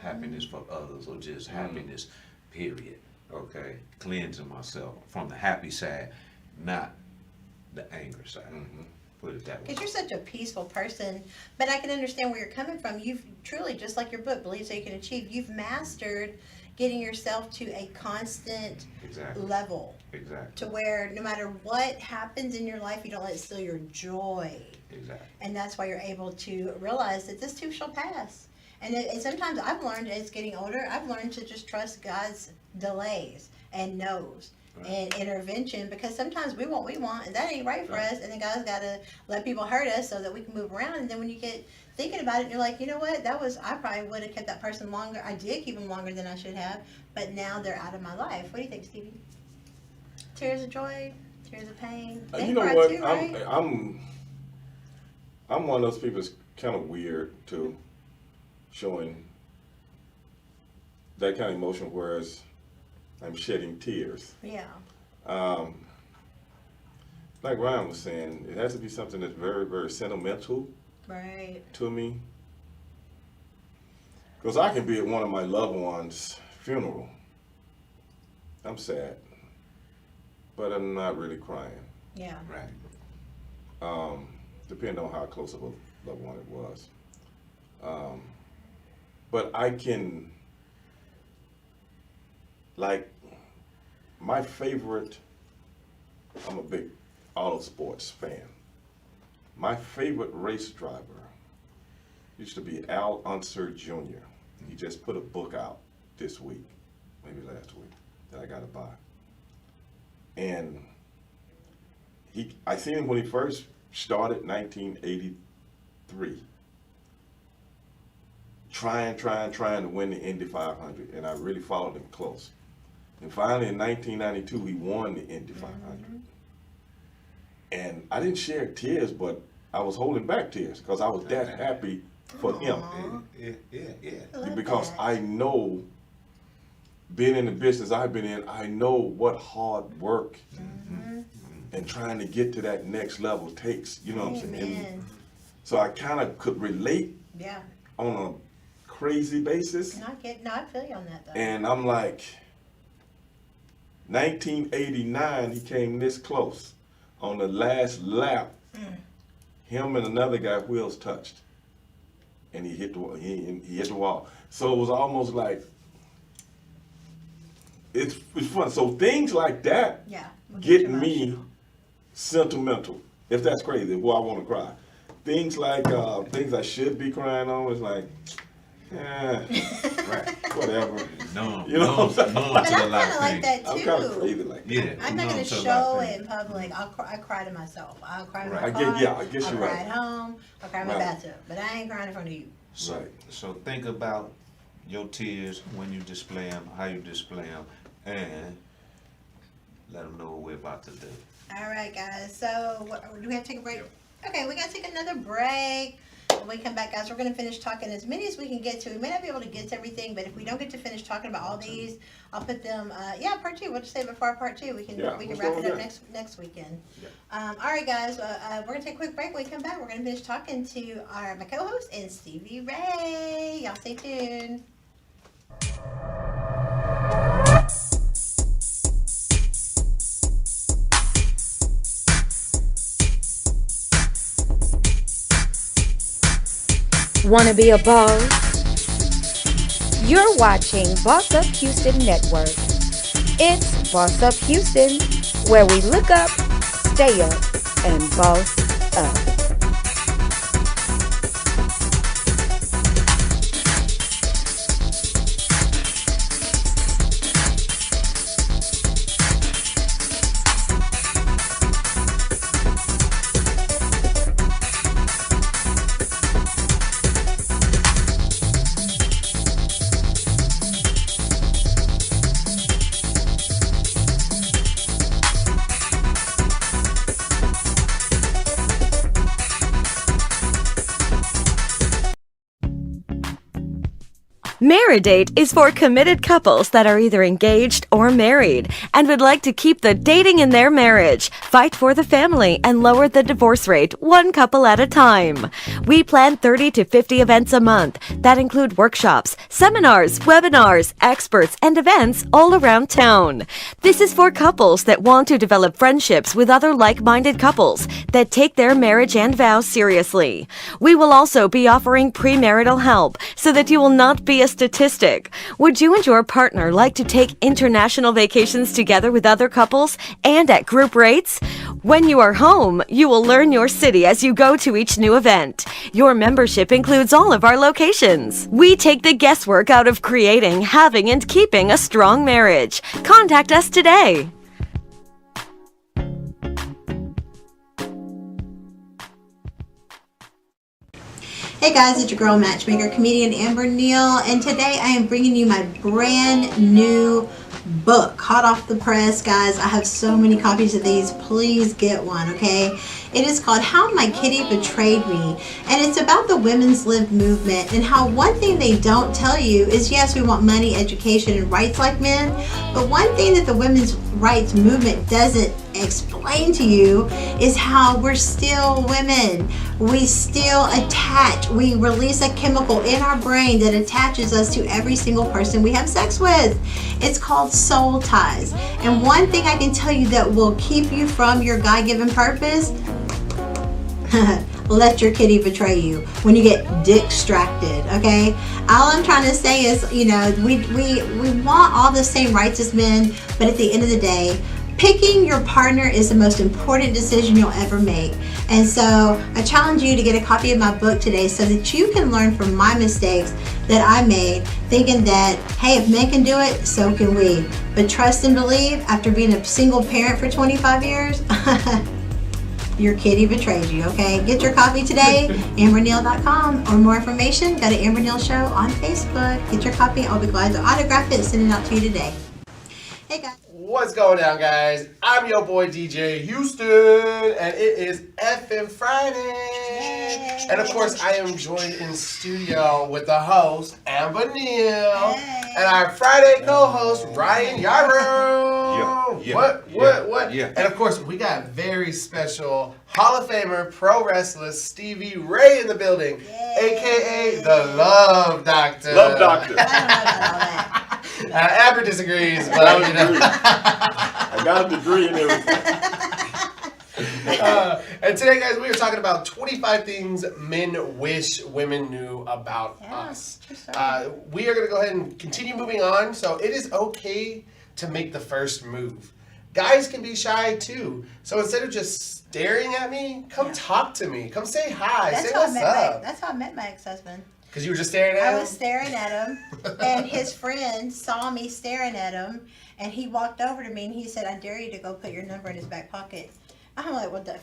for others, or just happiness, period. Okay, cleansing myself from the happy side, not the anger side. Put it that way. Because you're such a peaceful person, but I can understand where you're coming from. You've truly, just like your book, Believe So You Can Achieve, you've mastered getting yourself to a constant Exactly. level Exactly. to where no matter what happens in your life, you don't let it steal your joy. Exactly. And that's why you're able to realize that this too shall pass. And sometimes I've learned as getting older, I've learned to just trust God's delays and knows. And intervention, because sometimes we want what we want and that ain't right for us, and then God's got to let people hurt us so that we can move around. And then when you get thinking about it, and you're like, you know what, I probably would have kept that person longer. I did keep them longer than I should have, but now they're out of my life. What do you think, Stevie? Tears of joy, tears of pain. They You know cry what? too, right? I'm one of those people that's kind of weird to showing that kind of emotion, whereas I'm shedding tears. Yeah. Like Ryan was saying, it has to be something that's very, very sentimental Right. to me. Because I can be at one of my loved ones' funeral. I'm sad, but I'm not really crying. Yeah. Right. Depending on how close of a loved one it was. But I can, like, my favorite, I'm a big auto sports fan. My favorite race driver used to be Al Unser Jr. He just put a book out this week, maybe last week, that I got to buy. And I seen him when he first started, 1983. Trying to win the Indy 500, and I really followed him close. And finally, in 1992, he won the Indy 500. And I didn't share tears, but I was holding back tears because I was that happy for him. Because I know, being in the business I've been in, I know what hard work and trying to get to that next level takes. You know what I'm saying? And so I kind of could relate on a crazy basis. No, I feel you on that though. And I'm like, 1989, he came this close. On the last lap, him and another guy wheels touched, and he hit the wall. So it was almost like it's fun. So things like that get me sentimental. If that's crazy, boy, I want to cry. Things like things I should be crying on is like, whatever. No, you know what I'm saying? But I'm kind of like that too. I'm kind of crazy like that. Yeah, I'm not going to show it in public. I cry to myself. I'll cry in my car. I guess I'll you're cry right. at home. I'll cry in my bathtub. But I ain't crying in front of you. So think about your tears when you display them, how you display them, and let them know what we're about to do. All right, guys. So do we have to take a break? Okay, we got to take another break. When we come back, guys, we're going to finish talking as many as we can get to. We may not be able to get to everything, but if we don't get to finish talking about all these, I'll put them, part two. We'll just save it for our part two. We can wrap it up next weekend. All right, guys, we're going to take a quick break. When we come back, we're going to finish talking to my co-host and Stevie Ray. Y'all stay tuned. Wanna be a boss? You're watching Boss Up Houston Network. It's Boss Up Houston, where we look up, stay up, and boss up. Married is for committed couples that are either engaged or married and would like to keep the dating in their marriage, fight for the family, and lower the divorce rate one couple at a time. We plan 30 to 50 events a month that include workshops, seminars, webinars, experts, and events all around town. This is for couples that want to develop friendships with other like-minded couples that take their marriage and vows seriously. We will also be offering premarital help so that you will not be a statistic. Would you and your partner like to take international vacations together with other couples and at group rates? When you are home, you will learn your city as you go to each new event. Your membership includes all of our locations. We take the guesswork out of creating, having, and keeping a strong marriage. Contact us today. Hey guys, it's your girl matchmaker, comedian Amber Neal, and today I am bringing you my brand new book, hot off the press, guys. I have so many copies of these. Please get one, okay? It is called How My Kitty Betrayed Me, and it's about the women's lib movement and how one thing they don't tell you is, yes, we want money, education, and rights like men, but one thing that the women's rights movement doesn't explain to you is how we're still women. We still attach, we release a chemical in our brain that attaches us to every single person we have sex with. It's called soul ties. And one thing I can tell you that will keep you from your God-given purpose, let your kitty betray you when you get distracted, okay? All I'm trying to say is, you know, we want all the same rights as men, but at the end of the day, Picking your partner is the most important decision you'll ever make. And so I challenge you to get a copy of my book today so that you can learn from my mistakes that I made, thinking that, hey, if men can do it, so can we. But trust and believe, after being a single parent for 25 years, your kitty betrayed you, okay? Get your copy today, amberneal.com. Or more information, go to Amber Neal Show on Facebook. Get your copy. I'll be glad to autograph it and send it out to you today. Hey, guys. What's going down, guys? I'm your boy DJ Houston, and it is FM Friday. Yay. And of course, I am joined in studio with the host, Amber Neal, Hey. and our Friday co-host, Ryan Yarrow. Yeah. What? Yeah. And of course, we got very special Hall of Famer, pro wrestler Stevie Ray in the building, Yay. aka the Love Doctor. Love Doctor. I don't know about all that. Amber disagrees, but you know. I got a degree in everything. And today, guys, we are talking about 25 things men wish women knew about us. true story. We are going to go ahead and continue moving on. So it is okay to make the first move. Guys can be shy too. So instead of just staring at me, come talk to me. Come say hi. Say what's up. That's how I met my ex-husband. Because you were just staring at him? I was staring at him, and his friend saw me staring at him, and he walked over to me, and he said, I dare you to go put your number in his back pocket. I'm like, what the...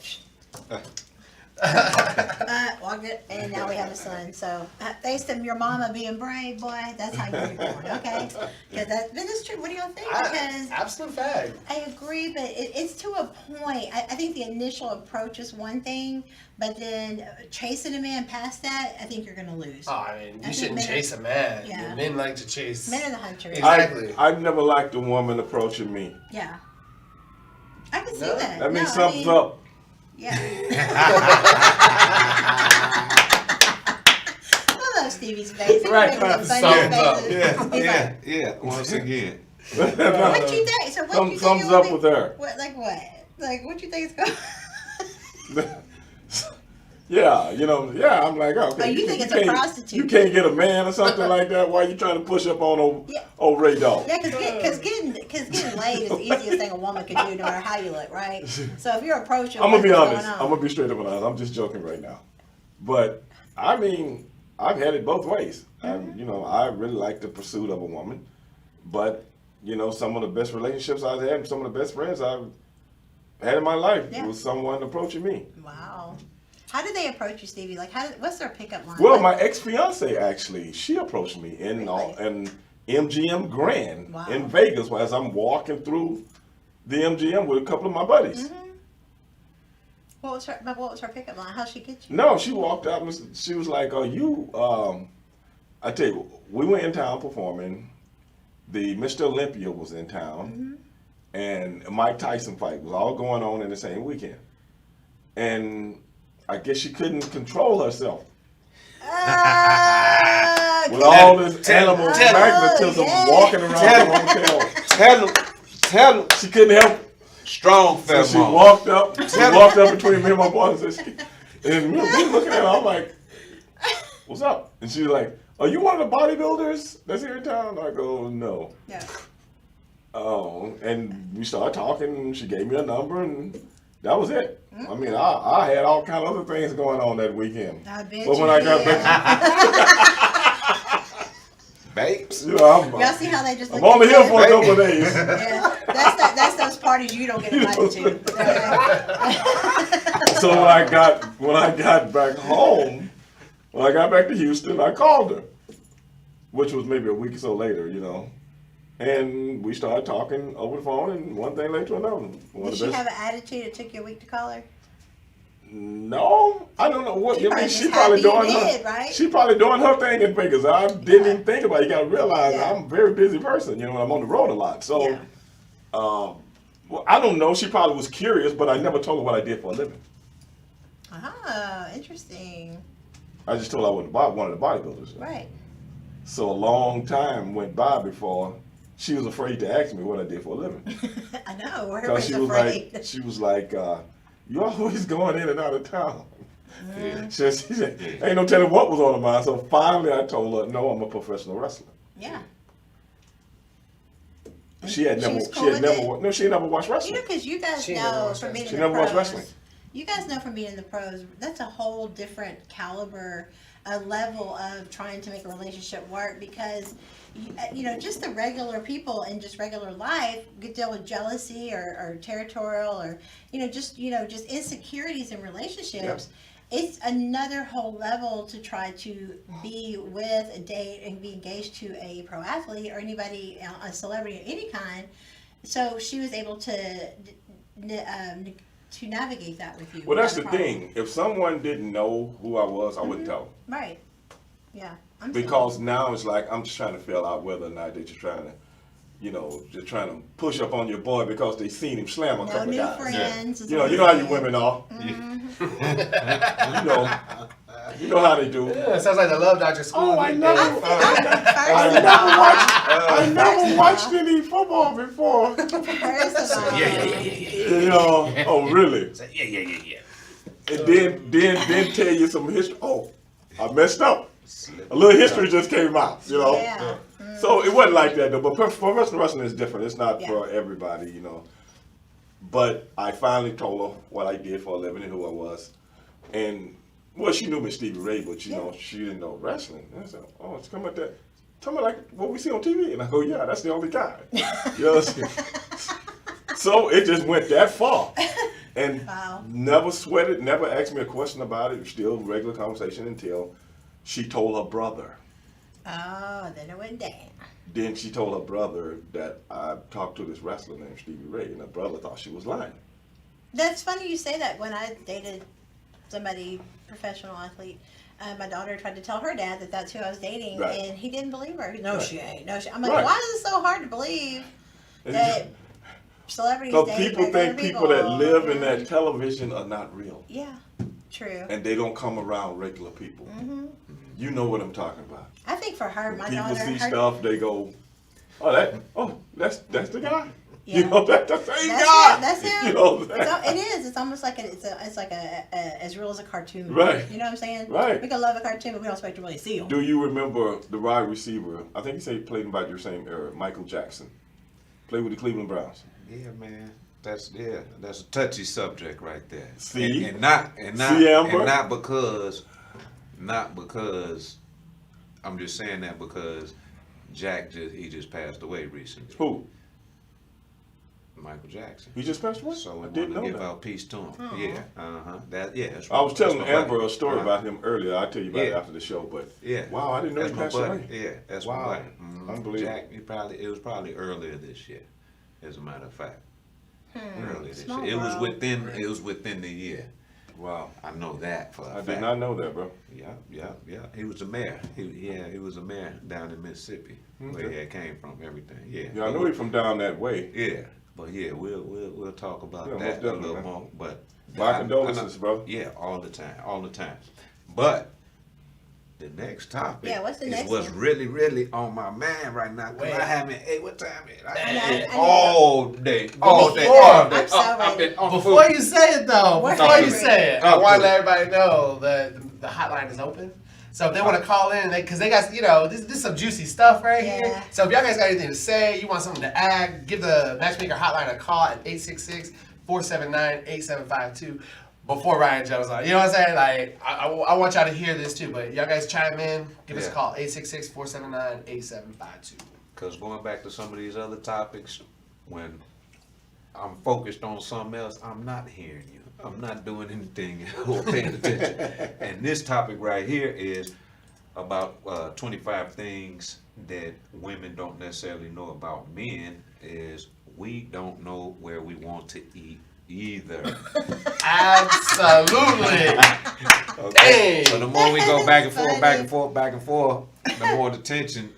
walked it, and now we have a son. So thanks to your mama being brave, boy, that's how you were born, okay? Because that is true. What do y'all think? Because absolute fact. I agree, but it's to a point. I think the initial approach is one thing, but then chasing a man past that, I think you're going to lose. Oh, I mean, I you think shouldn't men chase a man. Yeah. Men like to chase. Men are the hunters. Exactly. I've never liked a woman approaching me. Yeah. I can see No? that. That means No, I something's mean, up. Yeah. I love Stevie's face. He Right, makes some thumbs funny up. faces. He's Yeah. Once again. like, what you think? So what you think? Thumbs it will up be- with her. What? Like what? Like what you think is going? Yeah, I'm like, okay. Oh, you think it's a can't- prostitute. You can't get a man or something like that. Why you trying to push up on old Ray Dog? Yeah, because getting laid is the easiest thing a woman can do, no matter how you look, right? So if you're approaching, I'm gonna be what's honest. going on? I'm gonna be straight up and honest. I'm just joking right now, but I mean, I've had it both ways. Mm-hmm. I really like the pursuit of a woman, but some of the best relationships I've had, and some of the best friends I've had in my life was someone approaching me. Wow. How did they approach you, Stevie? Like, what's their pickup line? Well, Like- my ex-fiance actually, she approached me in Really? MGM Grand Wow. in Vegas as I'm walking through the MGM with a couple of my buddies. Mm-hmm. What was her pickup line? How'd she get you? No, she walked up and she was like, "Are you?" I tell you, we were in town performing. The Mr. Olympia was in town, and Mike Tyson fight was all going on in the same weekend, and I guess she couldn't control herself. With all this animal magnetism walking around the hotel. Tell him. She couldn't help. Strong So fella. she walked up between me and my boss and said, and me looking at her, I'm like, what's up? And she's like, are you one of the bodybuilders that's here in town? I go, no. Yeah. And we started talking, she gave me a number, and that was it. I mean, I had all kind of other things going on that weekend. I bet But you when I got did. back, Babes. Y'all see how they just I'm look only at here you? for a couple of days. Yeah, that's those parties you don't get invited to. So when I got back home, when I got back to Houston, I called her, which was maybe a week or so later, and we started talking over the phone, and one thing led to another. One Did of she the best. have an attitude? It took you a week to call her. No, I don't know what. She I mean, probably she just probably happy you doing her. did, right? She probably doing her thing in Vegas. I didn't even think about it. You got to realize Yeah. I'm a very busy person. I'm on the road a lot. So, Yeah. well, I don't know. She probably was curious, but I never told her what I did for a living. Ah, interesting. I just told her I was one of the bodybuilders. Right. So a long time went by before she was afraid to ask me what I did for a living. I know. Because Everybody's she was afraid. like, you always going in and out of town. She said, ain't no telling what was on her mind. So finally I told her, no, I'm a professional wrestler. Yeah. She had She never. was She cool had with never. it? No, she had never watched You wrestling. know, because you guys She never know watched from being in She the never watched pros, wrestling. you guys know from being in the pros, that's a whole different caliber, a level of trying to make a relationship work because, you know, just the regular people in just regular life could deal with jealousy or territorial or, just insecurities in relationships. It's another whole level to try to be with, a date, and be engaged to a pro athlete or anybody, a celebrity of any kind. So she was able to navigate that with you. Well, that's the without a problem. thing. If someone didn't know who I was, I wouldn't tell them. Right. Yeah. Because now it's like I'm just trying to feel out whether or not they're just trying to, just trying to push up on your boy because they seen him slam a No couple new of guys. friends. is You know what how I'm you saying. women are. You know how they do. Yeah, it sounds like the Love Doctor school. Oh, I know. I I never watched any football before. First of all, Oh, really? Yeah. And then tell you some history. Oh, I messed up. A little history just came out, Yeah. So it wasn't like that though. But professional wrestling is different. It's not Yeah. for everybody, But I finally told her what I did for a living and who I was. And well, she knew me Stevie Ray, but she didn't know wrestling. And I said, oh, it's coming that. Tell me like what we see on TV. And I go, yeah, that's the only kind. So it just went that far. And Wow. never sweated, never asked me a question about it. Still regular conversation until she told her brother. Oh, then it went down. Then she told her brother that I talked to this wrestler named Stevie Ray, and her brother thought she was lying. That's funny you say that. When I dated somebody, professional athlete, my daughter tried to tell her dad that that's who I was dating, Right. and he didn't believe her. No, Right. she ain't. No, she. I'm like, Right. why is it so hard to believe And that celebrities so date people regular think people that live in Yeah. that television are not real, Yeah, true. and they don't come around regular people. Hmm. You know what I'm talking about. I think for her, When my people daughter, see her, stuff, they go, that's the guy. Yeah. That's the same That's guy. it, that's him. You know what I'm saying? It is. It's almost like it's like a as real as a cartoon. Right. You know what I'm saying? Right. We can love a cartoon, but we don't expect to really see them. Do you remember the wide receiver? I think he said he played in about your same era, Michael Jackson. Played with the Cleveland Browns. Yeah, man. That's a touchy subject right there. See? and not See, Amber? and not because I'm just saying that because Jack just passed away recently. Who? Michael Jackson. He just passed away? So I we didn't want to know give that. out peace to him. Oh. Yeah, that's I was telling that's my Amber buddy. a story about him earlier. I'll tell you about it Yeah. after the show. But Yeah. wow, I didn't know That's he my passed buddy. away. Yeah, that's Wow. my buddy. Mhm. Unbelievable. Jack, it was probably earlier this year, as a matter of fact. Earlier this Small year. It world. was within the year. Wow. I know that for a I fact. did not know that, bro. Yeah. He was a mayor. He was a mayor down in Mississippi, where he had came from. Everything. Yeah. Yeah, I know he from down that way. Yeah, but yeah, we'll talk about Yeah, that most a little definitely, more. But My condolences, bro. Yeah, all the time. But the next topic Yeah, what's the next what's one? really, really on my mind right now. Cause Wait. I haven't. Hey, what time is it? I I haven't know. all day. I'm so I've ready. been on Before foot. you say it though, We're before you hungry. say it, I Oh, want to good. let everybody know that the hotline is open. So if they want to call in, because they got, this is some juicy stuff right here. Yeah. So if y'all guys got anything to say, you want something to add, give the Matchmaker hotline a call at 866-479-8752 before Ryan jumps on. You know what I'm saying? Like, I want y'all to hear this too, but y'all guys chime in, give us a Yeah. call, 866-479-8752. Because going back to some of these other topics, when I'm focused on something else, I'm not hearing you. I'm not doing anything or paying attention. And this topic right here is about 25 things that women don't necessarily know about men. Is we don't know where we want to eat either. Absolutely. Okay. So the more we go back and Funny. forth, the more the tension,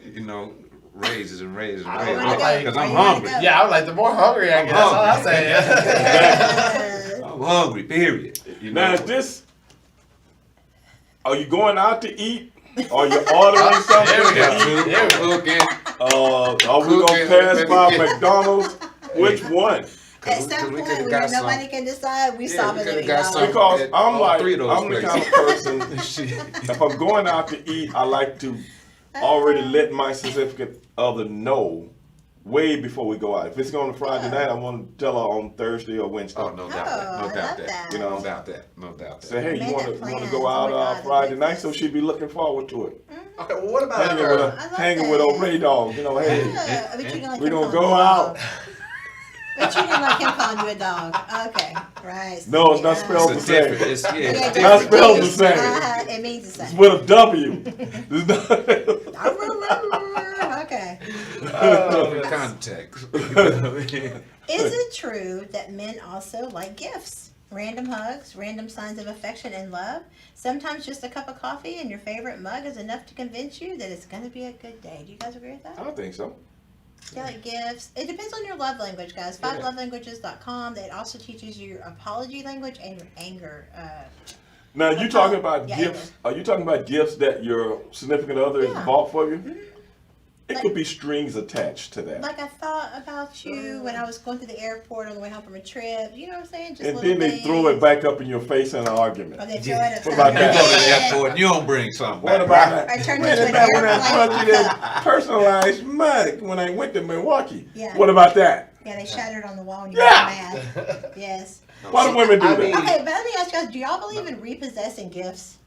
raises and raises and I raises. don't like- Because where I'm you wanna hungry. go? Yeah, I was like, the more hungry I get, that's all I'm saying. I'm hungry, period. Now, is this, are you going out to eat? Are you ordering something There we to go. eat? There we go. Cooking. Are we going to Cooking. pass by McDonald's? Which one? At some we point, could've when got nobody some. can decide, we Yeah, stop we and could've eat. got y'all. some. Because At I'm all like, three of those I'm the kind of person, if I'm going out to eat, I like to already let my significant other know way before we go out. If it's on a Friday night, I want to tell her on Thursday or Wednesday. Oh, no doubt that. Oh, No I doubt love that. that. You know, No doubt that. No doubt that. Say, hey, Made you want that to plans. go Oh out my God, Friday the night? breakfast. So she'd be looking forward to it. Okay, well, what about Hanging with I love hanging with that. old Ray Dog. You know, hey, Yeah, but you didn't like we him gonna calling go you a out. dog. But you didn't like him calling you a dog. Okay, right. No, it's not spelled the It's same. different. It's, yeah, Yeah, it's just- Not different. spelled the same. It means the It's same. with a W. It's not- Okay. Different context. Is it true that men also like gifts? Random hugs, random signs of affection and love. Sometimes just a cup of coffee and your favorite mug is enough to convince you that it's going to be a good day. Do you guys agree with that? I don't think so. Yeah, like gifts. It depends on your love language, guys. 5lovelanguages.com. It also teaches you your apology language and your anger. Now you talking about Yeah, gifts? Are you talking about gifts that your significant other Yeah. has bought for you? Mhm. It Like- could be strings attached to that. Like I thought about you when I was going through the airport on the way home from a trip. You know what I'm saying? Just And little then they things. throw it back up in your face in an Or argument. they throw it upside about You your that? go to the head. airport and you don't bring something What back. about I that? turned Man, into an back when I airplane. brought you that personalized mug when I went to Milwaukee. Yeah. What about that? Yeah, they shattered on the wall and you Yeah. got mad. Yes. Why do women do I that? mean- Okay, but let me ask you guys, do y'all believe in repossessing gifts?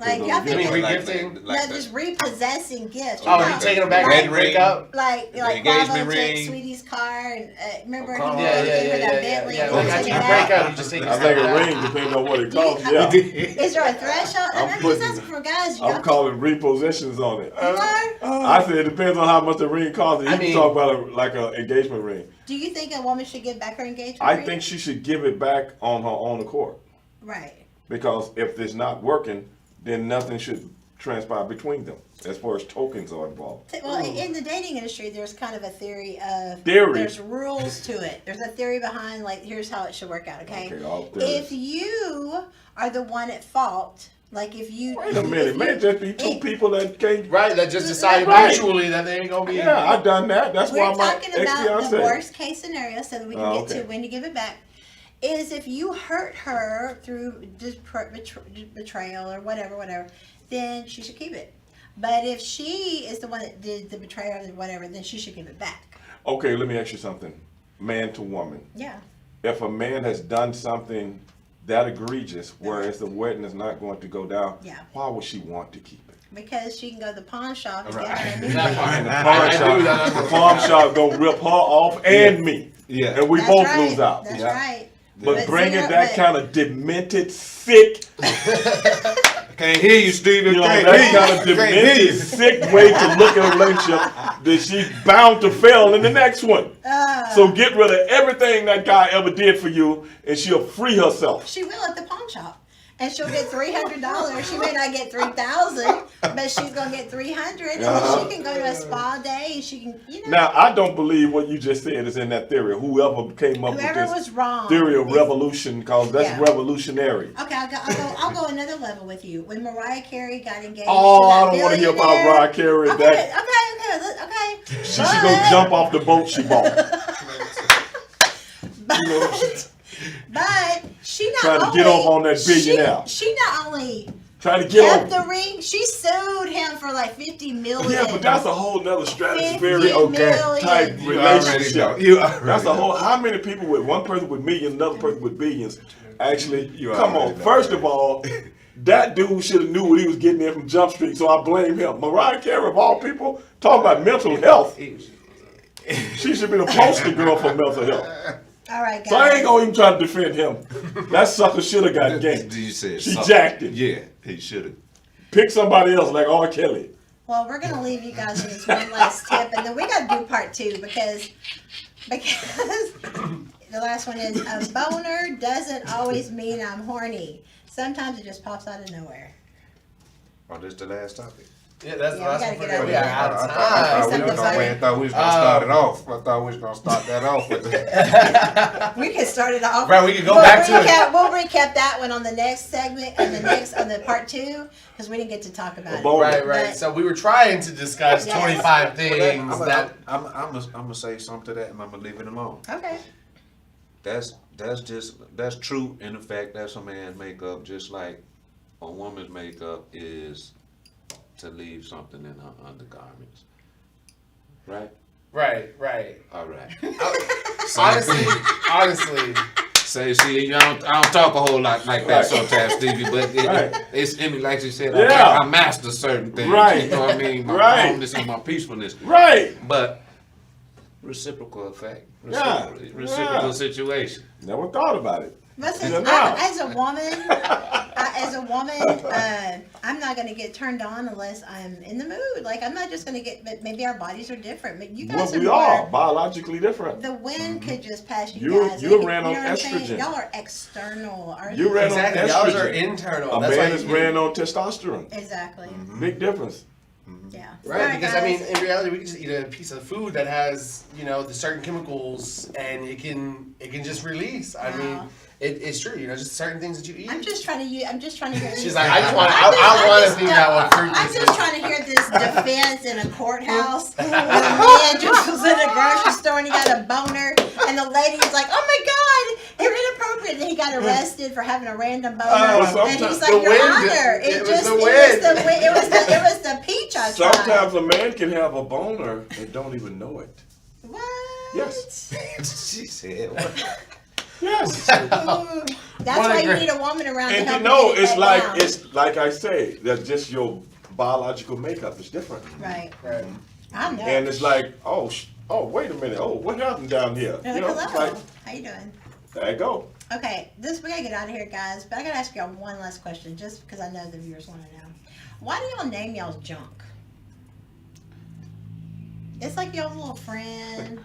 Like, y'all You mean think regifting? not just repossessing gifts. Oh, you you know, taking them back like, when you break up? Like engagement Bravo took ring. Sweetie's car and remember he Yeah, gave her that Bentley and Like he after took you it break back. up, you just take I your think stuff a back. ring depends on what it Do you- costs. Yeah. Is there a threshold? And I'm just putting- asking for guys. Y'all I'm think- calling repossessions on it. You are? I said it depends on how much the ring costs. You I can mean- talk about like an engagement ring. Do you think a woman should give back her engagement I ring? think she should give it back on her own accord. Right. Because if it's not working, then nothing should transpire between them as far as tokens are involved. Well, in the dating industry, there's kind of a theory of Theory? there's rules to it. There's a theory behind like here's how it should work out. Okay, Okay, all theories. if you are the one at fault, like if you Wait a minute, man, just be two people that can't. Right, that just decided Right. mutually that they ain't gonna be. Yeah, I done that. That's We're why my talking about the ex-fiance. worst case scenario, so that we can Oh, get to okay. when to give it back. Is if you hurt her through betrayal or whatever, then she should keep it. But if she is the one that did the betrayal or whatever, then she should give it back. Okay, let me ask you something. Man to woman. Yeah. If a man has done something that egregious, whereas the wedding is not going to go down, Yeah. why would she want to keep it? Because she can go to the pawn shop and Right. get her a new That one. part. And the I pawn knew shop, that. the pawn shop gonna rip her off and me, Yeah. and we That's both right. lose out. That's Yeah. right. But But bringing see, that but- kind of demented, sick, Can't hear you, Steven. you know, Can't that hear kind of you. Can't hear demented, you. sick way to look at a relationship, that she's bound to fail in the next one. So get rid of everything that guy ever did for you, and she'll free herself. She will at the pawn shop. And she'll get $300. She may not get $3,000, but she's gonna get $300, and then she can go to a spa day. And she can, Now, I don't believe what you just said is in that theory. Whoever came up whoever with was this wrong. theory of is- revolution, because that's Yeah. revolutionary. Okay, I'll go another level with you. When Mariah Carey got engaged, Oh, to I that don't want to hear about billionaire- Mariah Carey. Okay, That okay. she should go jump off the boat she bought. But she not Trying to only get off on that billionaire. She not only Try to get kept off. the ring, she sued him for like $50 million. Yeah, but that's a whole nother stratospheric 50 million. type You already know. relationship. You already That's a know. whole. How many people with one person with millions, another person with billions? Actually, You come already on. know. First of all, that dude should have knew what he was getting in from Jump Street, so I blame him. Mariah Carey, of all people, talk about mental health. She should be the poster girl for mental health. All right, guys. So I ain't gonna even try to defend him. That sucker should have got game. You said She something. jacked it. Yeah, he should have. Pick somebody else like R. Kelly. Well, we're gonna leave you guys with this one last tip, and then we gotta do part 2 because the last one is a boner doesn't always mean I'm horny. Sometimes it just pops out of nowhere. Oh, this the last topic. Yeah, that's the Yeah, we last gotta one for get out today. of We are here. out of I time. thought we Something was gonna, funny. I thought we was gonna start it off. I thought we was gonna start that off with it. We can start it off. Right, we can go back to it. We'll recap that one on the next segment, on the part 2, because we didn't get to talk about it. Right. But- So we were trying to discuss Yes. 25 things that. I'm gonna say something to that, and I'm gonna leave it alone. Okay. That's true in the fact that some man's makeup, just like a woman's makeup, is to leave something in her undergarments, right? Right, right. All right. Honestly. Say, see, I don't talk a whole lot like that sometimes, Stevie, but it's in me, like you said, I master certain things. Right. You know what I mean? My Right. calmness and my peacefulness. Right. But reciprocal effect. Yeah. Reciprocal situation. Never thought about it. Listen, Yeah. as a woman, I'm not going to get turned on unless I'm in the mood. Like, I'm not just going to get, but maybe our bodies are different. But you guys Well, we are are biologically different. The wind could just pass you You- guys. you Like, ran know on what I'm saying? estrogen. Y'all are external. You ran Exactly. on Y'all are estrogen. internal. A That's man why is you ran on testosterone. Exactly. Big difference. Yeah. Right, Alright, because guys. I mean, in reality, we can just eat a piece of food that has, the certain chemicals, and it can just release. I mean, Wow. it's true. Just certain things that you eat. I'm just trying to hear. She's like, I want to figure out what fruit I'm this just is. trying to hear this defense in a courthouse. When a man just was in a grocery store and he got a boner, and the lady's like, "Oh my God, you're inappropriate." And he got arrested for having a random boner, and he's like, the "Your wind, Honor, it was the wind. it was the peach I tried." Sometimes a man can have a boner and don't even know it. What? Yes. She said, what? Yes. That's What why a you great- need a woman around to And help you know, you get it's that like down. it's like I say, that's just your biological makeup is different. Right. Right. I know. And it's like, oh, wait a minute. Oh, what happened down here? You're like, it's hello. like, How you doing? there you go. Okay, we gotta get out of here, guys. But I gotta ask y'all one last question, just because I know the viewers want to know. Why do y'all name y'all's junk? It's like y'all's little friend.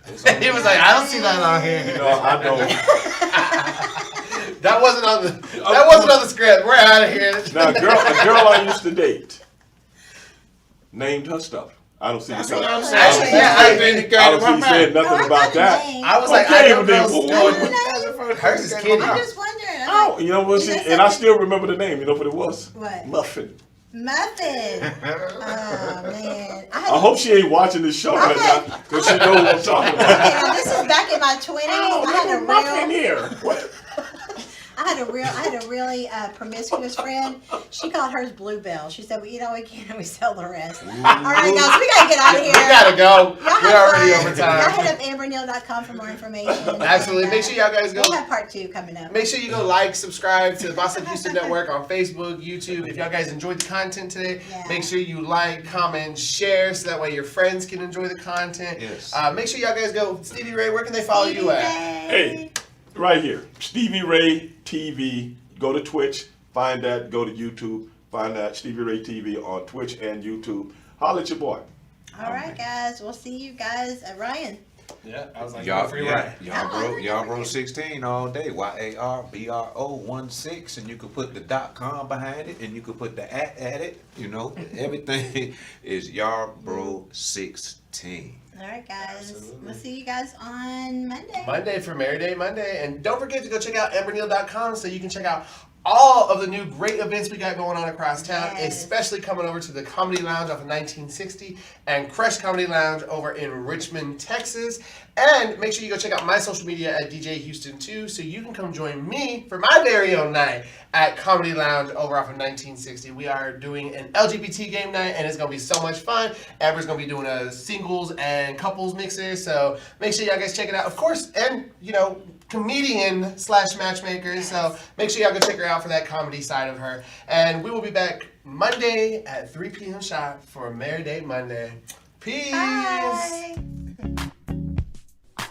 He was like, I don't see that on here. No, I don't. That wasn't on the script. We're out of here. Now, a girl I used to date named her stuff. I don't see That's the what I'm color. saying. I don't see you said No, nothing I about got the that. name. I was like, Okay, I don't then, know. well, Hers is Kenny. I'm just wondering. Oh, you know what? You said And I something? still remember the name. You know what it was? What? Muffin. Muffin. Oh man. I hope she ain't watching this show right now because she knows what I'm talking about. Okay, now this is back in my 20s. Oh, I had there's a a muffin real. here. What? I had a really promiscuous friend. She called hers Bluebell. She said, "We eat all we can and we sell the rest." All right, guys, we gotta get out of here. We gotta go. Y'all We're have already fun. over Y'all time. hit up amberneal.com for more information. Absolutely. And, Make sure y'all guys go. We'll have part 2 coming up. Make sure you go like, subscribe to the Boss Up Houston Network on Facebook, YouTube. If y'all guys enjoyed the content today, Yeah. make sure you like, comment, share, so that way your friends can enjoy the content. Yes. Make sure y'all guys go. Stevie Ray, where can they follow you at? Hey, right here. Stevie Ray TV. Go to Twitch. Find that. Go to YouTube. Find that. Stevie Ray TV on Twitch and YouTube. Holla at your boy. All right, guys. We'll see you guys at Ryan. Yeah, I was like, Y'all, free yeah, ride. y'all bro 16 all day. YARBRO16, and you could put the .com behind it, and you could put the at it. Everything is Yarbro 16. All right, guys. Absolutely. We'll see you guys on Monday. Monday for Mary Day Monday. And don't forget to go check out amberneal.com so you can check out all of the new great events we got going on across town, Yes. especially coming over to the Comedy Lounge off of 1960 and Crush Comedy Lounge over in Richmond, Texas. And make sure you go check out my social media at DJ Houston 2 so you can come join me for my very own night at Comedy Lounge over off of 1960. We are doing an LGBT game night and it's going to be so much fun. Amber's going to be doing a singles and couples mixer, so make sure y'all guys check it out. Of course, and comedian / matchmaker, so make sure y'all go check her out for that comedy side of her. And we will be back Monday at 3 p.m. sharp for Mary Day Monday. Peace. Bye.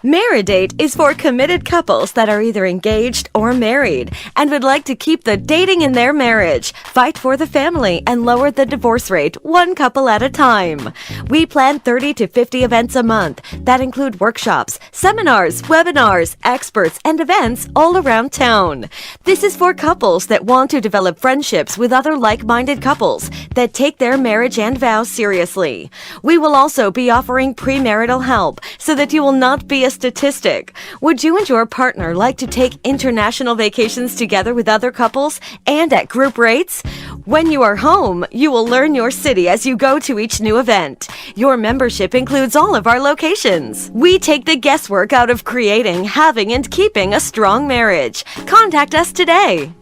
Maridate is for committed couples that are either engaged or married and would like to keep the dating in their marriage, fight for the family, and lower the divorce rate one couple at a time. We plan 30 to 50 events a month that include workshops, seminars, webinars, experts, and events all around town. This is for couples that want to develop friendships with other like-minded couples that take their marriage and vows seriously. We will also be offering premarital help so that you will not be a statistic. Would you and your partner like to take international vacations together with other couples and at group rates? When you are home, you will learn your city as you go to each new event. Your membership includes all of our locations. We take the guesswork out of creating, having, and keeping a strong marriage. Contact us today.